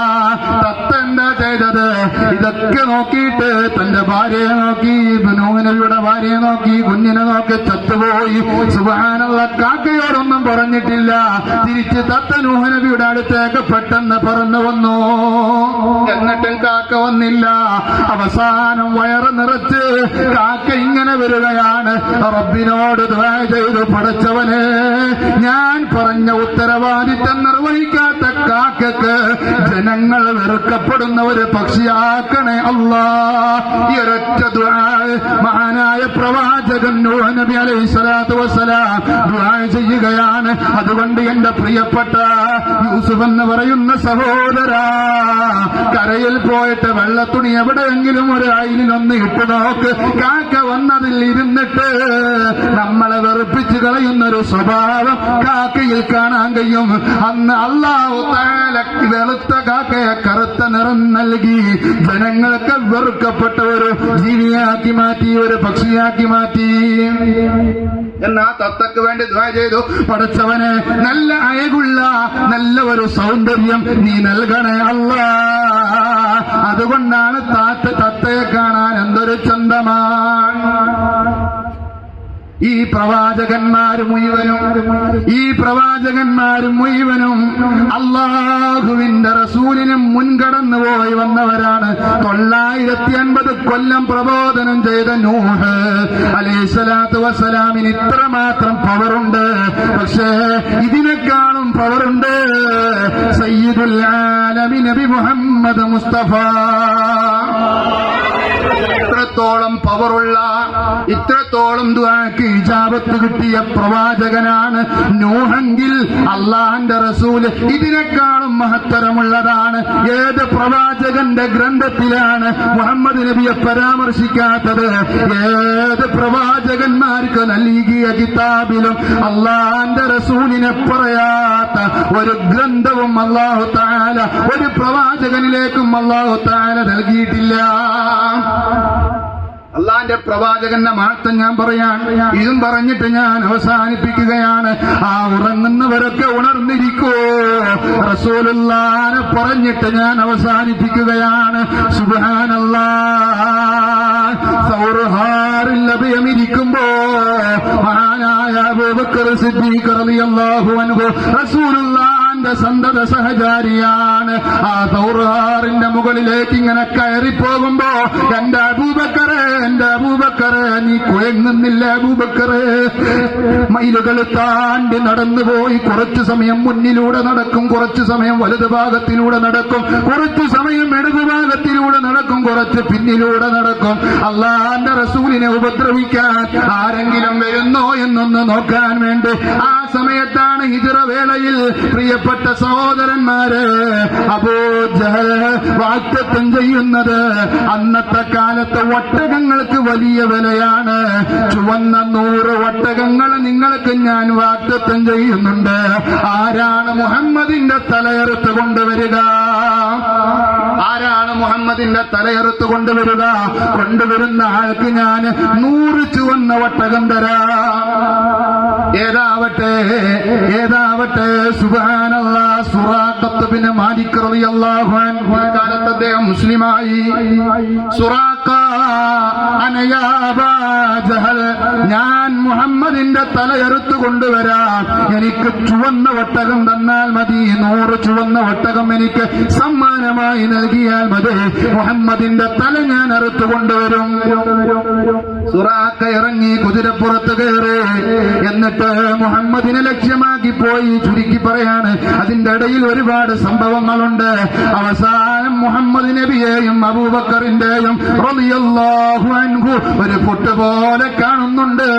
തത്ത എന്താ ചെയ്തത്? ഇതൊക്കെ നോക്കിയിട്ട് തന്റെ ഭാര്യയെ നോക്കി, നൂഹ് നബിയുടെ ഭാര്യയെ നോക്കി, കുഞ്ഞിനെ നോക്കി ചത്തുപോയി. സുബ്ഹാനല്ലാഹ്. കാക്കയോടൊന്നും പറഞ്ഞിട്ടില്ല. തിരിച്ച് തത്ത നൂഹ് നബിയുടെ അടുത്തേക്ക് പെട്ടെന്ന് പറന്നു വന്നു. എന്നിട്ടും കാക്ക വന്നില്ല. അവസാനം വയറ് നിറച്ച് കാക്ക ഇങ്ങനെ വരികയാണ്. റബ്ബിനോട് ദുആ ചെയ്തു, പടച്ചവനെ, ഞാൻ പറഞ്ഞ ഉത്തരവാദിത്തം നിർവഹിക്കാത്ത കാക്കക്ക് ജനങ്ങൾ വെറുക്കപ്പെടുന്ന ഒരു പക്ഷിയാക്കണേ അല്ലാ. ഈ ഒരൊറ്റ ദുആ മഹാനായ പ്രവാചകൻ നൂഹ് നബി അലൈഹിസ്സലാത്തു വസ്സലാം ദുആ ചെയ്യുകയാണ്. അതുകൊണ്ട് എന്റെ പ്രിയപ്പെട്ട യൂസുഫ് എന്ന് പറയുന്ന സഹോദരാ, കരയിൽ പോയിട്ട് വെള്ളത്തുണി എവിടെയെങ്കിലും ഒരു അയിലൊന്ന് ഇട്ട് നോക്ക്. കാക്ക വന്നതിൽ ഇരുന്നിട്ട് നമ്മളെ വെറുപ്പിച്ചു കളയുന്നൊരു സ്വഭാവം കാക്കയിൽ കാണാൻ കഴിയും. അന്ന് അല്ലാഹു തആല വെളുത്ത കാക്കയെ കറുത്ത നിറം നൽകി ജനങ്ങൾക്ക് വെറുക്കപ്പെട്ട ഒരു ജീവിയാക്കി മാറ്റി, ഒരു പക്ഷിയാക്കി മാറ്റി. എന്നാ തത്തക്ക് വേണ്ടി ദുആ ചെയ്തു, പടച്ചവനെ, നല്ല അഴകുള്ള നല്ല ഒരു സൗന്ദര്യം നീ നൽകണേ അല്ലാ. അതുകൊണ്ടാണ് തത്തയെ കാണാൻ എന്തൊരു ചന്തമാണ്. ഈ പ്രവാചകന്മാര് മുഴുവനും അല്ലാഹുവിന്റെ റസൂലിനും മുൻകടന്നു പോയി വന്നവരാണ്. 950 കൊല്ലം പ്രബോധനം ചെയ്ത നൂഹ് അലൈഹിസ്സലാത്തു വസ്സലാമിന് ഇത്രമാത്രം പവറുണ്ട്. പക്ഷേ ഇതിനേക്കാളും പവറുണ്ട് സയ്യിദുൽ ആലമീൻ നബി മുഹമ്മദ് മുസ്തഫ. എത്ര ഇത്രത്തോളം പവറുള്ള, ഇത്രത്തോളം ദുആക്ക് ഇജാബത്ത് കിട്ടിയ പ്രവാചകനാണ് നൂഹെങ്കിൽ അള്ളാഹുവിന്റെ റസൂൽ ഇതിനേക്കാളും മഹത്തരമുള്ളതാണ്. ഏത് പ്രവാചകന്റെ ഗ്രന്ഥത്തിലാണ് മുഹമ്മദ് നബിയെ പരാമർശിക്കാത്തത്? ഏത് പ്രവാചകന്മാർക്ക് നൽകിയ കിതാബിലും അള്ളാഹുവിന്റെ റസൂലിനെ പറയാത്ത ഒരു ഗ്രന്ഥവും അല്ലാഹു തആല ഒരു പ്രവാചകനിലേക്കും അല്ലാഹു തആല നൽകിയിട്ടില്ല. അള്ളാന്റെ പ്രവാചകന്റെ മഹത്വം ഞാൻ പറയാൻ ഇതും പറഞ്ഞിട്ട് ഞാൻ അവസാനിപ്പിക്കുകയാണ്. ആ ഉറങ്ങുന്നവരൊക്കെ ഉണർന്നിരിക്കൂ. റസൂലുള്ളാഹിനെ പറഞ്ഞിട്ട് ഞാൻ അവസാനിപ്പിക്കുകയാണ്. സുബ്ഹാനല്ലാഹ്. സൗർഹാറിൽ അഭയമിരിക്കുമ്പോ മഹാനായ അബൂബക്കർ സിദ്ദീഖ് റളിയല്ലാഹു അൻഹു റസൂലുള്ളാഹിന്റെ സന്തത സഹചാരിയാണ്. ആ സൗർഹാറിന്റെ മുകളിലേക്ക് ഇങ്ങനെ കയറിപ്പോകുമ്പോ എന്റെ അബൂബക്കറെ, എന്റെ അബൂബക്കറെ, നീ കുഴങ്ങുന്നില്ല അബൂബക്കറെ? മൈലുകൾ താണ്ടി നടന്നുപോയി കുറച്ചു സമയം മുന്നിലൂടെ നടക്കും, കുറച്ചു സമയം വലതു ഭാഗത്തിലൂടെ നടക്കും, കുറച്ചു സമയം ഇടതു ഭാഗത്തിലൂടെ നടക്കും, കുറച്ച് പിന്നിലൂടെ നടക്കും. അള്ളാന്റെ റസൂലിനെ ഉപദ്രവിക്കാൻ ആരെങ്കിലും വരുന്നോ എന്നൊന്ന് നോക്കാൻ വേണ്ടി. ആ സമയത്താണ് ഹിജ്റ വേളയിൽ പ്രിയപ്പെട്ട സഹോദരന്മാര് അബൂജഹൽ വാക്തത്വം ചെയ്യുന്നത്. അന്നത്തെ കാലത്ത് ഒട്ടകങ്ങൾക്ക് വലിയ വിലയാണ്. ചുവന്ന 100 ഒട്ടകങ്ങൾ നിങ്ങൾക്ക് ഞാൻ വാക്തത്വം ചെയ്യുന്നുണ്ട്. ആരാണ് മുഹമ്മദിന്റെ തലയെറുത്ത് കൊണ്ടുവരിക? ആരാണ് മുഹമ്മദിന്റെ തലയെറുത്ത് കൊണ്ടുവരിക? കൊണ്ടുവരുന്ന ആൾക്ക് ഞാൻ 100 ചുവന്ന ഒട്ടകം തരാം. ഏതാവട്ടെ ഏതാവട്ടെ. സുബ്ഹാനല്ലാഹ്. സുറാഖത്ത് ബിൻ മാലിക് റളിയല്ലാഹു അൻഹു കാലത്ത് അദ്ദേഹം മുസ്ലിമായി. സുറാഖ അനയാ അബാ ജഹൽ, ഞാൻ മുഹമ്മദിന്റെ തലയെറുത്ത് കൊണ്ടുവരാം. എനിക്ക് ചുവന്ന ഒട്ടകം തന്നാൽ മതി. 100 ചുവന്ന ഒട്ടകം എനിക്ക് സമ്മാനമായി നൽകിയാൽ മതി. മുഹമ്മദിന്റെ തല ഞാൻ അറുത്തു കൊണ്ടുവരും. സുറാഖ ഇറങ്ങി കുതിരപ്പുറത്ത് കയറി. എന്നിട്ട് മുഹമ്മദിനെ ലക്ഷ്യമാക്കി പോയി. ചുരുക്കി പറയാണ്, അതിന്റെ ഇടയിൽ ഒരുപാട് സംഭവങ്ങളുണ്ട്. അവസാനം മുഹമ്മദ് നബിയെയും അബൂബക്കറിന്റെയും റളിയല്ലാഹു അൻഹു ഒരു പൊട്ട് പോലെ കാണുന്നുണ്ട്.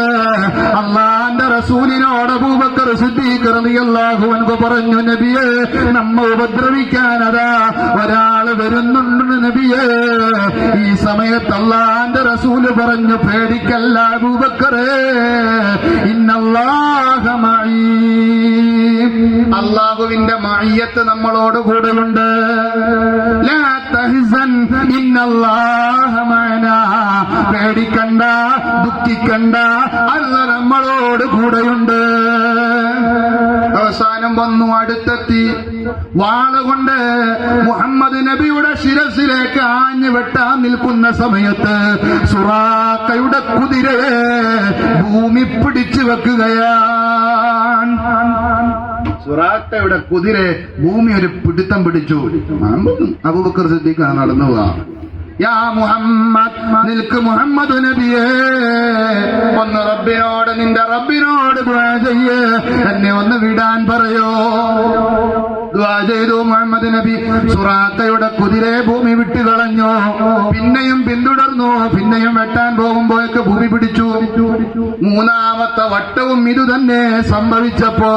അള്ളാന്റെ റസൂലിനോട് അബൂബക്കർ സിദ്ദീഖ് റളിയല്ലാഹു അൻഹു പറഞ്ഞു, നബിയെ, നമ്മ ഉപദ്രവിക്കാൻ അതാ ഒരാള് വരുന്നുണ്ട് നബിയെ. ഈ സമയത്ത് അള്ളാന്റെ റസൂല് പറഞ്ഞു, പേടിക്കല്ല അബൂബക്കറേ, ഇന്നല്ലാഹ മഈ. അല്ലാഹുവിന്റെ മഅയ്യത്ത് നമ്മളോട് കൂടെയുണ്ട്. ലാ തഹ്സൻ ഇന്നല്ലാഹ മഅനാ. പേടിക്കണ്ട, ദുഃഖിക്കണ്ട, അല്ലാഹ് നമ്മളോട് കൂടെയുണ്ട്. അവസാനം വന്നു, അടുത്തെത്തി. വാളുകൊണ്ട് മുഹമ്മദ് നബിയുടെ ശിരസിലേക്ക് ആഞ്ഞു വെട്ടാൻ നിൽക്കുന്ന സമയത്ത് സുറാഖയുടെ കുതിരയെ ഭൂമി പിടിച്ചു വെക്കുകയാണ്. സുറാഖയുടെ കുതിരയെ ഭൂമി ഒരു പിടുത്തം പിടിച്ചു. അബൂബക്കർ സിദ്ദീഖ് നടന്നു പോവാ. യാ മുഹമ്മദ്, നിൽക്ക് മുഹമ്മദ് നബിയെ, ഒന്ന് റബ്ബിനോട്, നിന്റെ റബ്ബിനോട് ദുആ ചെയ്യ്, എന്നെ ഒന്ന് വിടാൻ പറയോ? ദുആ ചെയ്തു മുഹമ്മദ് നബി. സുറാഖയുടെ കുതിരയെ ഭൂമി വിട്ടുകളഞ്ഞു. പിന്നെയും പിന്തുടർന്നു. പിന്നെയും വെട്ടാൻ പോകുമ്പോഴേക്ക് ഭൂമി പിടിച്ചു. 3ാമത്തെ വട്ടവും ഇതുതന്നെ സംഭവിച്ചപ്പോ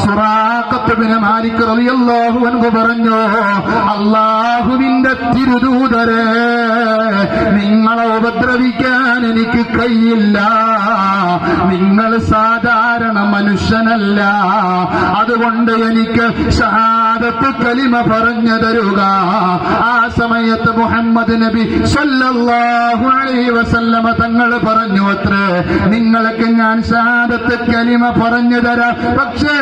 സുറാഖത്ത് ബിൻ മാലിക് റളിയല്ലാഹു അൻഹു പറഞ്ഞു, അല്ലാഹുവിന്റെ തിരുദൂതരെ, നിങ്ങളെ ഉപദ്രവിക്കാൻ എനിക്ക് കഴിയില്ല. നിങ്ങൾ സാധാരണ മനുഷ്യനല്ല. അതുകൊണ്ട് എനിക്ക് ഷഹാദത്ത് കലിമ പറഞ്ഞു തരുക. ആ സമയത്ത് മുഹമ്മദ് നബി സല്ലല്ലാഹു അലൈഹി വസല്ലമ തങ്ങൾ പറഞ്ഞു, അത്രേ, നിങ്ങൾക്ക് ഞാൻ ഷഹാദത്ത് കലിമ പറഞ്ഞു തരാം. പക്ഷേ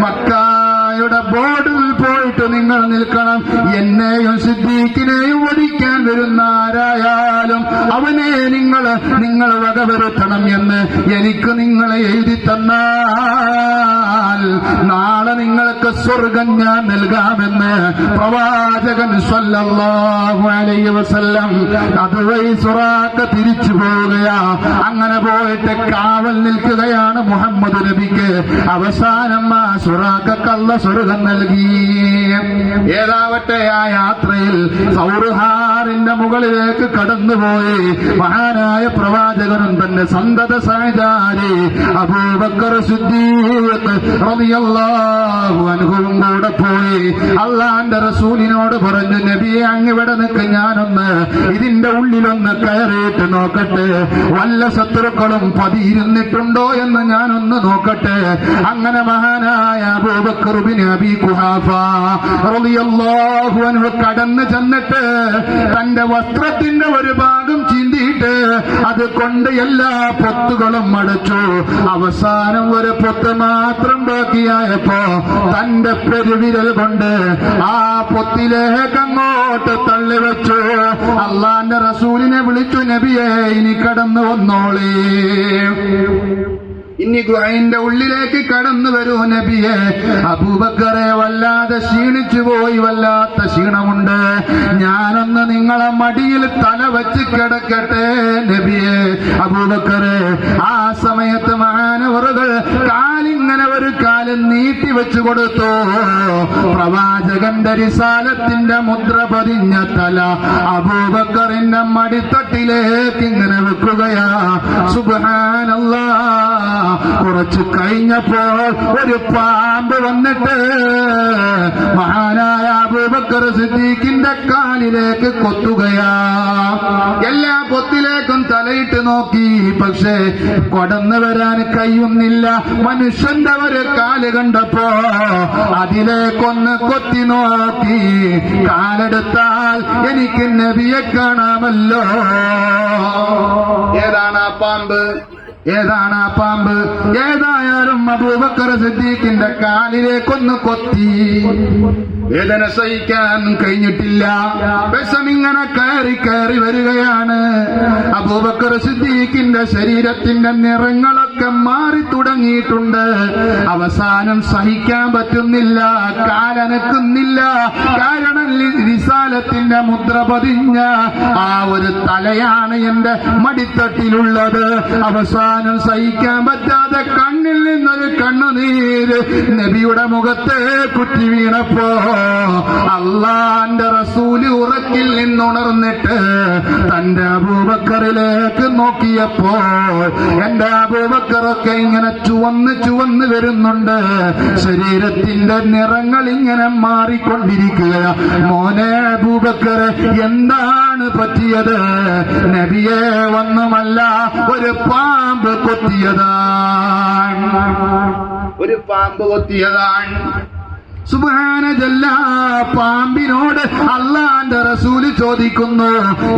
മക്കയുടെ ബോർഡിൽ പോയിട്ട് നിങ്ങൾ നിൽക്കണം. എന്നെയും സിദ്ദീഖിനെയും ഓടിക്കാൻ വരുന്ന ആരായാലും അവനെ നിങ്ങൾ വകവരുത്തണം എന്ന് എനിക്ക് നിങ്ങൾ എഴുതി തന്നാൽ നാളെ നിങ്ങൾക്ക് സ്വർഗം ഞാൻ നൽകാമെന്ന് പ്രവാചകൻ സ്വല്ലല്ലാഹു അലൈഹി വസല്ലം. അതുവഴി സുറാഖ തിരിച്ചു പോവുകയാ. അങ്ങനെ പോയിട്ട് കാവൽ നിൽക്കുകയാണ് മുഹമ്മദ് നബിക്ക്. അവസാനം ആ സുറാഖക്കല്ല സ്വർഗം നൽകി. ഏതാവട്ടെ ആ യാത്രയിൽ സൗർഹാറിന്റെ മുകളിലേക്ക് കടന്നുപോയി മഹാനായ പ്രവാചകനും തന്റെ സന്തത സഹചാരി അബൂബക്കർ സിദ്ദീഖ് റളിയല്ലാഹു അൻഹുവും കൂടെ പോയി അള്ളാന്റെ റസൂലിനോട് പറഞ്ഞു, നബിയെ അങ്ങിവിടെ നിൽക്ക്, ഞാനൊന്ന് ഇതിന്റെ ഉള്ളിലൊന്ന് കയറിയിട്ട് നോക്കട്ടെ, വല്ല ശത്രുക്കളും പതിയിരുന്നിട്ടുണ്ടോ എന്ന് ഞാനൊന്ന് നോക്കട്ടെ. അങ്ങനെ മഹാനായ അബൂബക്കർ ഇബ്നു അബീ ഖുഹാഫ റളിയല്ലാഹു അൻഹു കടന്നു ചെന്നിട്ട് തന്റെ വസ്ത്രത്തിന്റെ ഒരു ഭാഗം ചീന്തിയിട്ട് അത് കൊണ്ട് എല്ലാ പൊത്തുകളും അടച്ചു. അവസാനം ഒരു പൊത്ത് മാത്രം ബാക്കിയായപ്പോ തന്റെ പെരുവിരൽ കൊണ്ട് ആ പൊത്തിലേക്ക് അങ്ങോട്ട് തള്ളിവെച്ചു. അള്ളാന്റെ റസൂലിനെ വിളിച്ചു, നബിയെ ഇനി കടന്നു വന്നോളേ, ഇനി ഗുഹയുടെ ഉള്ളിലേക്ക് കടന്നു വരൂ നബിയെ. അബൂബക്കറെ വല്ലാതെ ക്ഷീണിച്ചു പോയി, വല്ലാത്ത ക്ഷീണമുണ്ട്, ഞാനൊന്ന് നിങ്ങളെ മടിയിൽ തല വച്ച് കിടക്കട്ടെ നബിയെ. അബൂബക്കറെ ആ സമയത്ത് മഹാനവറുകൾ കാലിങ്ങനെ ഒരു കാല് നീട്ടി വെച്ചു കൊടുത്തു. പ്രവാചകന്റെ റിസാലത്തിന്റെ മുദ്ര പതിഞ്ഞ തല അബൂബക്കറിന്റെ മടിത്തട്ടിലേക്ക് ഇങ്ങനെ വെക്കുകയാ. സുബ്ഹാനല്ലാഹ്. കുറച്ചു കഴിഞ്ഞപ്പോൾ ഒരു പാമ്പ് വന്നിട്ട് മഹാനായ അബൂബക്കർ സിദ്ദീഖിന്റെ കാലിലേക്ക് കൊത്തുകയാ. എല്ലാ പൊത്തിലേക്കും തലയിട്ട് നോക്കി, പക്ഷേ കൊടന്നു വരാൻ കഴിയുന്നില്ല. മനുഷ്യന്റെ ഒരു കാല് കണ്ടപ്പോ അതിലേക്കൊന്ന് കൊത്തി നോക്കി, കാലെടുത്താൽ എനിക്ക് നബിയെ കാണാമല്ലോ. ഏതാണ് ആ പാമ്പ്? ഏതാണ് ആ പാമ്പ്? ഏതായാലും അബൂബക്കർ സിദ്ദീഖിന്റെ കാലിലേക്കൊന്ന് കൊത്തി. വേദന സഹിക്കാൻ കഴിഞ്ഞിട്ടില്ല, വിഷമിങ്ങനെ കയറി കയറി വരികയാണ്. അബൂബക്കർ സിദ്ദീഖിന്റെ ശരീരത്തിന്റെ നിറങ്ങളൊക്കെ മാറി തുടങ്ങിയിട്ടുണ്ട്. അവസാനം സഹിക്കാൻ പറ്റുന്നില്ല, കാലനക്കുന്നില്ല. കാരണം റിസാലത്തിന്റെ മുദ്ര പതിഞ്ഞ ആ ഒരു തലയാണ് എന്റെ മടിത്തട്ടിലുള്ളത്. അവസാനം സഹിക്കാൻ പറ്റാതെ കണ്ണിൽ നിന്നൊരു കണ്ണുനീര് നബിയുടെ മുഖത്തെ കുറ്റി വീണപ്പോ അള്ളാന്റെ റസൂല് ഉറക്കിൽ നിന്നുണർന്നിട്ട് തന്റെ അബൂബക്കറിലേക്ക് നോക്കിയപ്പോ എന്റെ അബൂബക്കറൊക്കെ ഇങ്ങനെ ചുവന്ന് ചുവന്ന് വരുന്നുണ്ട്. ശരീരത്തിന്റെ നിറങ്ങൾ ഇങ്ങനെ മാറിക്കൊണ്ടിരിക്കുക. മോനെ അബൂബക്കർ, എന്താണ് പറ്റിയത്? നബിയെ ഒന്നുമല്ല, ഒരു പാമ്പ് കൊത്തിയതാണ്, ഒരു പാമ്പ് കൊത്തിയതാണ്. സുബ്ഹാന ജല്ല. പാമ്പിനോട് അള്ളാന്റെ റസൂല് ചോദിക്കുന്നു,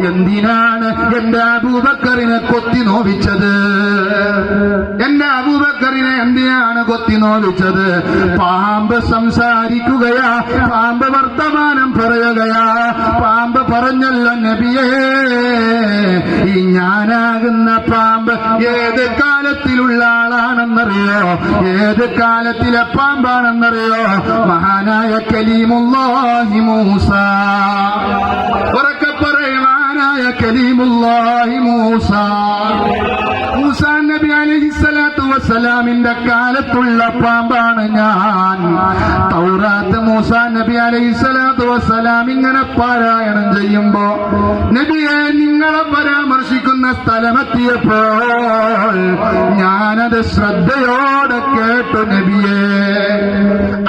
എന്തിനാണ് എന്റെ അബൂബക്കറിനെ കൊത്തി നോവിച്ചത്? എന്റെ അബൂബക്കറിനെ എന്തിനാണ് കൊത്തി നോവിച്ചത്? പാമ്പ് സംസാരിക്കുകയാ, പാമ്പ് വർത്തമാനം പറയുകയാ. പാമ്പ് പറഞ്ഞല്ലോ, നബിയേ, ഈ ഞാനാകുന്ന പാമ്പ് ഏത് കാലത്തിലുള്ള ആളാണെന്നറിയോ? ഏത് കാലത്തിലെ പാമ്പാണെന്നറിയോ? മഹാനായ കലീമുല്ലാഹി മൂസ. ഉറക്കെ പറയും, മഹാനായ കലീമുല്ലാഹി മൂസ. മൂസാ നബി അലൈഹിസ്സലാത്തു വസ്സലാമിന്റെ കാലത്തുള്ള പാമ്പാണ് ഞാൻ. തൗറാത്ത് മൂസാ നബി അലൈഹിസ്സലാത്തു വസ്സലാം ഇങ്ങനെ പാരായണം ചെയ്യുമ്പോ നബിയെ നിങ്ങളെ പരാമർശിക്കുന്ന സ്ഥലമെത്തിയപ്പോൾ ഞാനത് ശ്രദ്ധയോടെ കേട്ടു നബിയെ.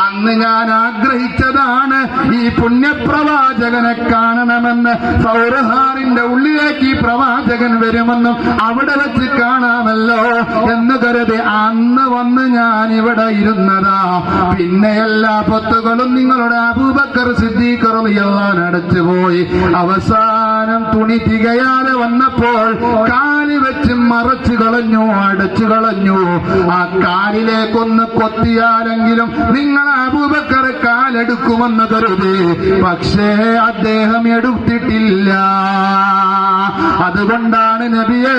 അന്ന് ഞാൻ ആഗ്രഹിച്ചതാണ് ഈ പുണ്യപ്രവാചകനെ കാണണമെന്ന്. സൗരഹാറിന്റെ ഉള്ളിലേക്ക് ഈ പ്രവാചകൻ വരുമെന്നും അവിടെ വെച്ച് കാണാമല്ലോ എന്ന് കരുതി അന്ന് വന്ന് ഞാൻ ഇവിടെ ഇരുന്നതാ. പിന്നെ എല്ലാ പൊത്തുകളും നിങ്ങളുടെ അബൂബക്കർ സിദ്ദീഖ് റളിയല്ലാഹു അടച്ചുപോയി. അവസാനം തുണി തികയാതെ വന്നപ്പോൾ കാല് വെച്ച് മറച്ചു കളഞ്ഞു, അടച്ചു കളഞ്ഞു. ആ കാലിലേക്കൊന്ന് കൊത്തിയാലെങ്കിലും നിങ്ങൾ അബൂബക്കർ കാല് എടുക്കുമെന്ന് കരുതി, പക്ഷേ അദ്ദേഹം എടുത്തിട്ടില്ല. അതുകൊണ്ടാണ് നബിയെ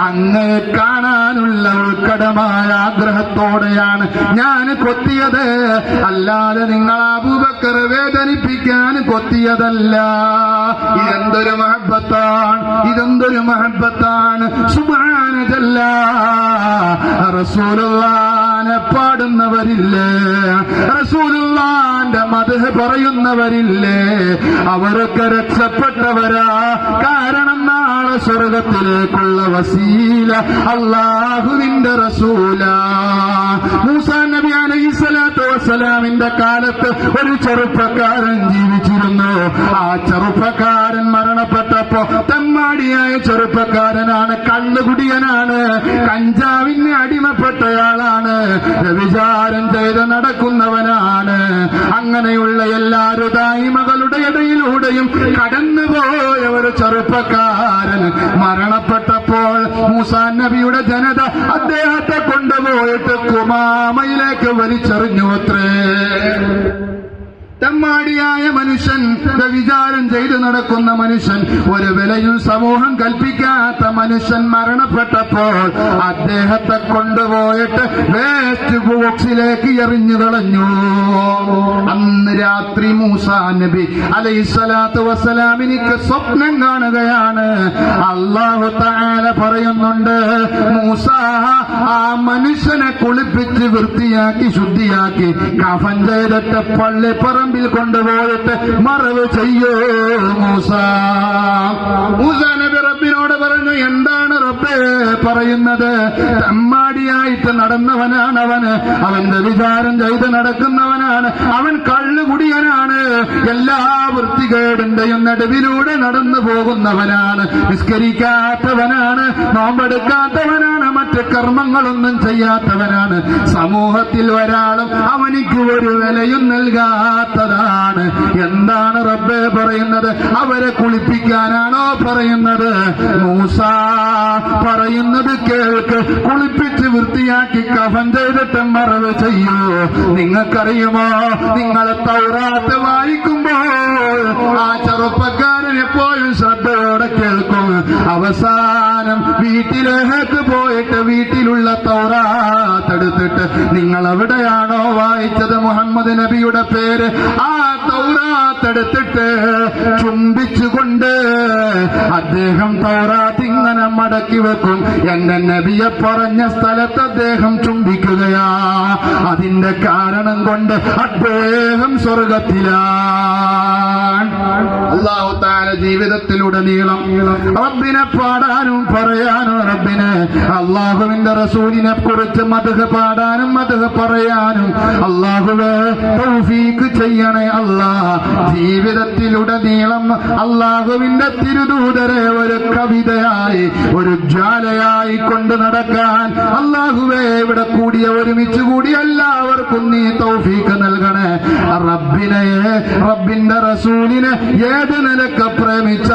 അങ്ങേ കാണാനുള്ള ഉൾക്കടമായ ആഗ്രഹത്തോടെയാണ് ഞാൻ കൊത്തിയത്, അല്ലാതെ നിങ്ങൾ അബൂബക്കറെ വേദനിപ്പിക്കാൻ കൊത്തിയതല്ല. ഇതെന്തൊരു മഹബത്താണ്, ഇതെന്തൊരു മഹബത്താണ്. സുബ്ഹാന ജല്ല. റസൂലുള്ളാഹിനെ പാടുന്നവരില്ലേ, റസൂലുള്ളാഹിന്റെ മദ്ഹ് പറയുന്നവരില്ലേ, അവരൊക്കെ രക്ഷപ്പെട്ടവരാ. കാരണം നാളെ സ്വർഗത്തിലേക്കുള്ള വസീല അല്ലാഹുവിന്റെ റസൂലാ. മൂസാ നബി അലൈഹിസ്സലാത്തു വസ്സലാമിന്റെ കാലത്ത് ഒരു ചെറുപ്പക്കാരൻ ജീവിച്ചിരുന്നു. ആ ചെറുപ്പക്കാരൻ മരണപ്പെട്ടപ്പോ തെമ്മാടിയായ ചെറുപ്പക്കാരനാണ്, കള്ളുകുടിയനാണ്, കഞ്ചാവിന് അടിമപ്പെട്ടയാളാണ്, വ്യഭിചാരം ചെയ്ത് നടക്കുന്നവനാണ്. അങ്ങനെയുള്ള എല്ലാ രുദായിമകളുടെ ഇടയിലൂടെയും കടന്നുപോയ ഒരു ചെറുപ്പക്കാരൻ മരണപ്പെട്ടപ്പോൾ മൂസാ നബിയുടെ ജനത അദ്ദേഹത്തെ കൊണ്ടുപോയിട്ട് കുമാമയിലേക്ക് വലിച്ചെറിഞ്ഞു അത്രേ. തെമ്മാടിയായ മനുഷ്യൻ, വിചാരം ചെയ്ത് നടക്കുന്ന മനുഷ്യൻ, ഒരു വിലയും സമൂഹം കൽപ്പിക്കാത്ത മനുഷ്യൻ മരണപ്പെട്ടപ്പോൾ അദ്ദേഹത്തെ കൊണ്ടുപോയിട്ട് വേസ്റ്റ് ബോക്സിലേക്ക് എറിഞ്ഞു കളഞ്ഞു. അന്ന് രാത്രി മൂസാ നബി അലൈഹിസ്സലാത്തു വസ്സലാമിനിക്ക് സ്വപ്നം കാണുകയാണ്. അല്ലാഹു തആല പറയുന്നുണ്ട്, മൂസാ ആ മനുഷ്യനെ കുളിപ്പിച്ച് വൃത്തിയാക്കി ശുദ്ധിയാക്കി കഫൻ ചെയ്തിട്ട് പള്ളിപ്പറമ്പിൽ കൊണ്ടുപോയിട്ട് മറവ് ചെയ്യൂ മൂസാ. മൂസാ നബി റബ്ബിനോട് പറഞ്ഞു, എന്താണ് റബ്ബേ പറയുന്നത്? തെമ്മാടിയായിട്ട് നടന്നവനാണ് അവന്, അവന്റെ വിചാരം ചെയ്ത് നടക്കുന്നവനാണ്, അവൻ കള്ളുകുടിയനാണ്, എല്ലാ വൃത്തികേടിന്റെയും നടുവിലൂടെ നടന്നു പോകുന്നവനാണ്, നിസ്കരിക്കാത്തവനാണ്, നോമ്പെടുക്കാത്തവനാണ്, മറ്റ് കർമ്മങ്ങളൊന്നും ചെയ്യാത്തവനാണ്. സമൂഹത്തിൽ ഒരാളും അവനിക്ക് ഒരു വിലയും നൽകാത്തതാണ്. എന്താണ് റബ്ബേ പറയുന്നത്? അവരെ കുളിപ്പിക്കാനാണോ പറയുന്നത്? മൂസാ പറയുന്നത് കേൾക്ക്, കുളിപ്പിച്ച് വൃത്തിയാക്കി കഫൻ ചെയ്തിട്ട് മറവ് ചെയ്യൂ. നിങ്ങൾക്കറിയുമോ, നിങ്ങൾ തൗറാത്ത് വായിക്കുമ്പോൾ ആ ചെറുപ്പക്കാരൻ എപ്പോഴും ശ്രദ്ധയോടെ കേൾക്കും. അവസാനം വീട്ടിലേക്ക് പോയിട്ട് വീട്ടിലുള്ള തൗറാത്ത് എടുത്തിട്ട് നിങ്ങൾ എവിടെയാണോ വായിച്ചത് മുഹമ്മദ് നബിയുടെ പേര്, ആ തൗറാത്ത് എടുത്തിട്ട് ചുംബിച്ചുകൊണ്ട് അദ്ദേഹം തൗറാത്ത് ഇങ്ങനെ മടക്കി വെക്കും. എന്റെ നബിയെ പറഞ്ഞ സ്ഥലത്ത് അദ്ദേഹം ചുംബിക്കുകയാ. അതിന്റെ കാരണം കൊണ്ട് അദ്ദേഹം സ്വർഗത്തിലാണ്. അല്ലാഹു തആല ജീവിതത്തിലുടനീളം റബ്ബിനെ പാടാനും പറയാനും, റബ്ബിനെ അല്ലാഹുവിന്റെ റസൂലിനെ കുറിച്ച് മദ്ഹ് പാടാനും മദ്ഹ് പറയാനും അല്ലാഹുവേ തൗഫീഖ് ചെയ്യണേ അല്ലാ. ജീവിതത്തിലുടനീളം അല്ലാഹുവിന്റെ തിരുദൂതരെ ഒരു കവിതയായി, ഒരു ജ്വാലയായി കൊണ്ട് നടക്കാൻ അല്ലാഹുവേ ഇവിടെ കൂടിയ ഒരുമിച്ച് കൂടി എല്ലാവർക്കും നീ തൗഫീഖ് നൽകണേ. റബ്ബിനെ, റബ്ബിന്റെ റസൂലിനെ ഏത് നിലക്ക് പ്രേമിച്ചാലും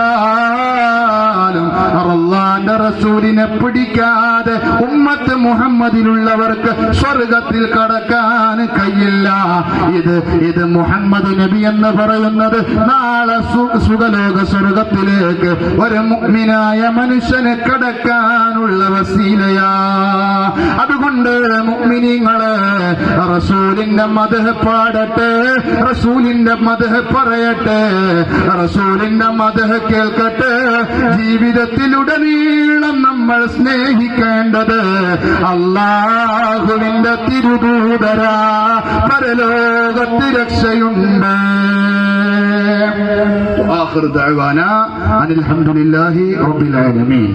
അല്ലാഹുവിന്റെ റസൂലിനെ പിടിക്കാതെ ഉമ്മത്ത് മുഹമ്മദിലുള്ളവർക്ക് സ്വർഗത്തിൽ കടക്കാൻ കഴിയില്ല. ഇത് മുഹമ്മദ് നബി എന്ന് പറയുന്നത് നാളെ സുഖലോക സ്വർഗത്തിലേക്ക് ഒരു മുഅ്മിനായ മനുഷ്യനെ കടക്കാനുള്ള വസീലയാ. അതുകൊണ്ട് മുഅ്മിനീങ്ങളെ റസൂലിന്റെ മദ്ഹ് പാടട്ടെ, റസൂലിന്റെ മദ്ഹ് പറയട്ടെ, റസൂലിന്റെ മദ്ഹ് കേൾക്കട്ടെ. ജീവിതത്തിലുടനീളം നമ്മൾ സ്നേഹിക്കേണ്ടത് അല്ലാഹുവിന്റെ തിരുദൂതരാ. പരലോകത്ത് രക്ഷയുണ്ട്. ആഖിറു ദഅവാനാ അനിൽ ഹംദുലില്ലാഹി റബ്ബിൽ ആലമീൻ.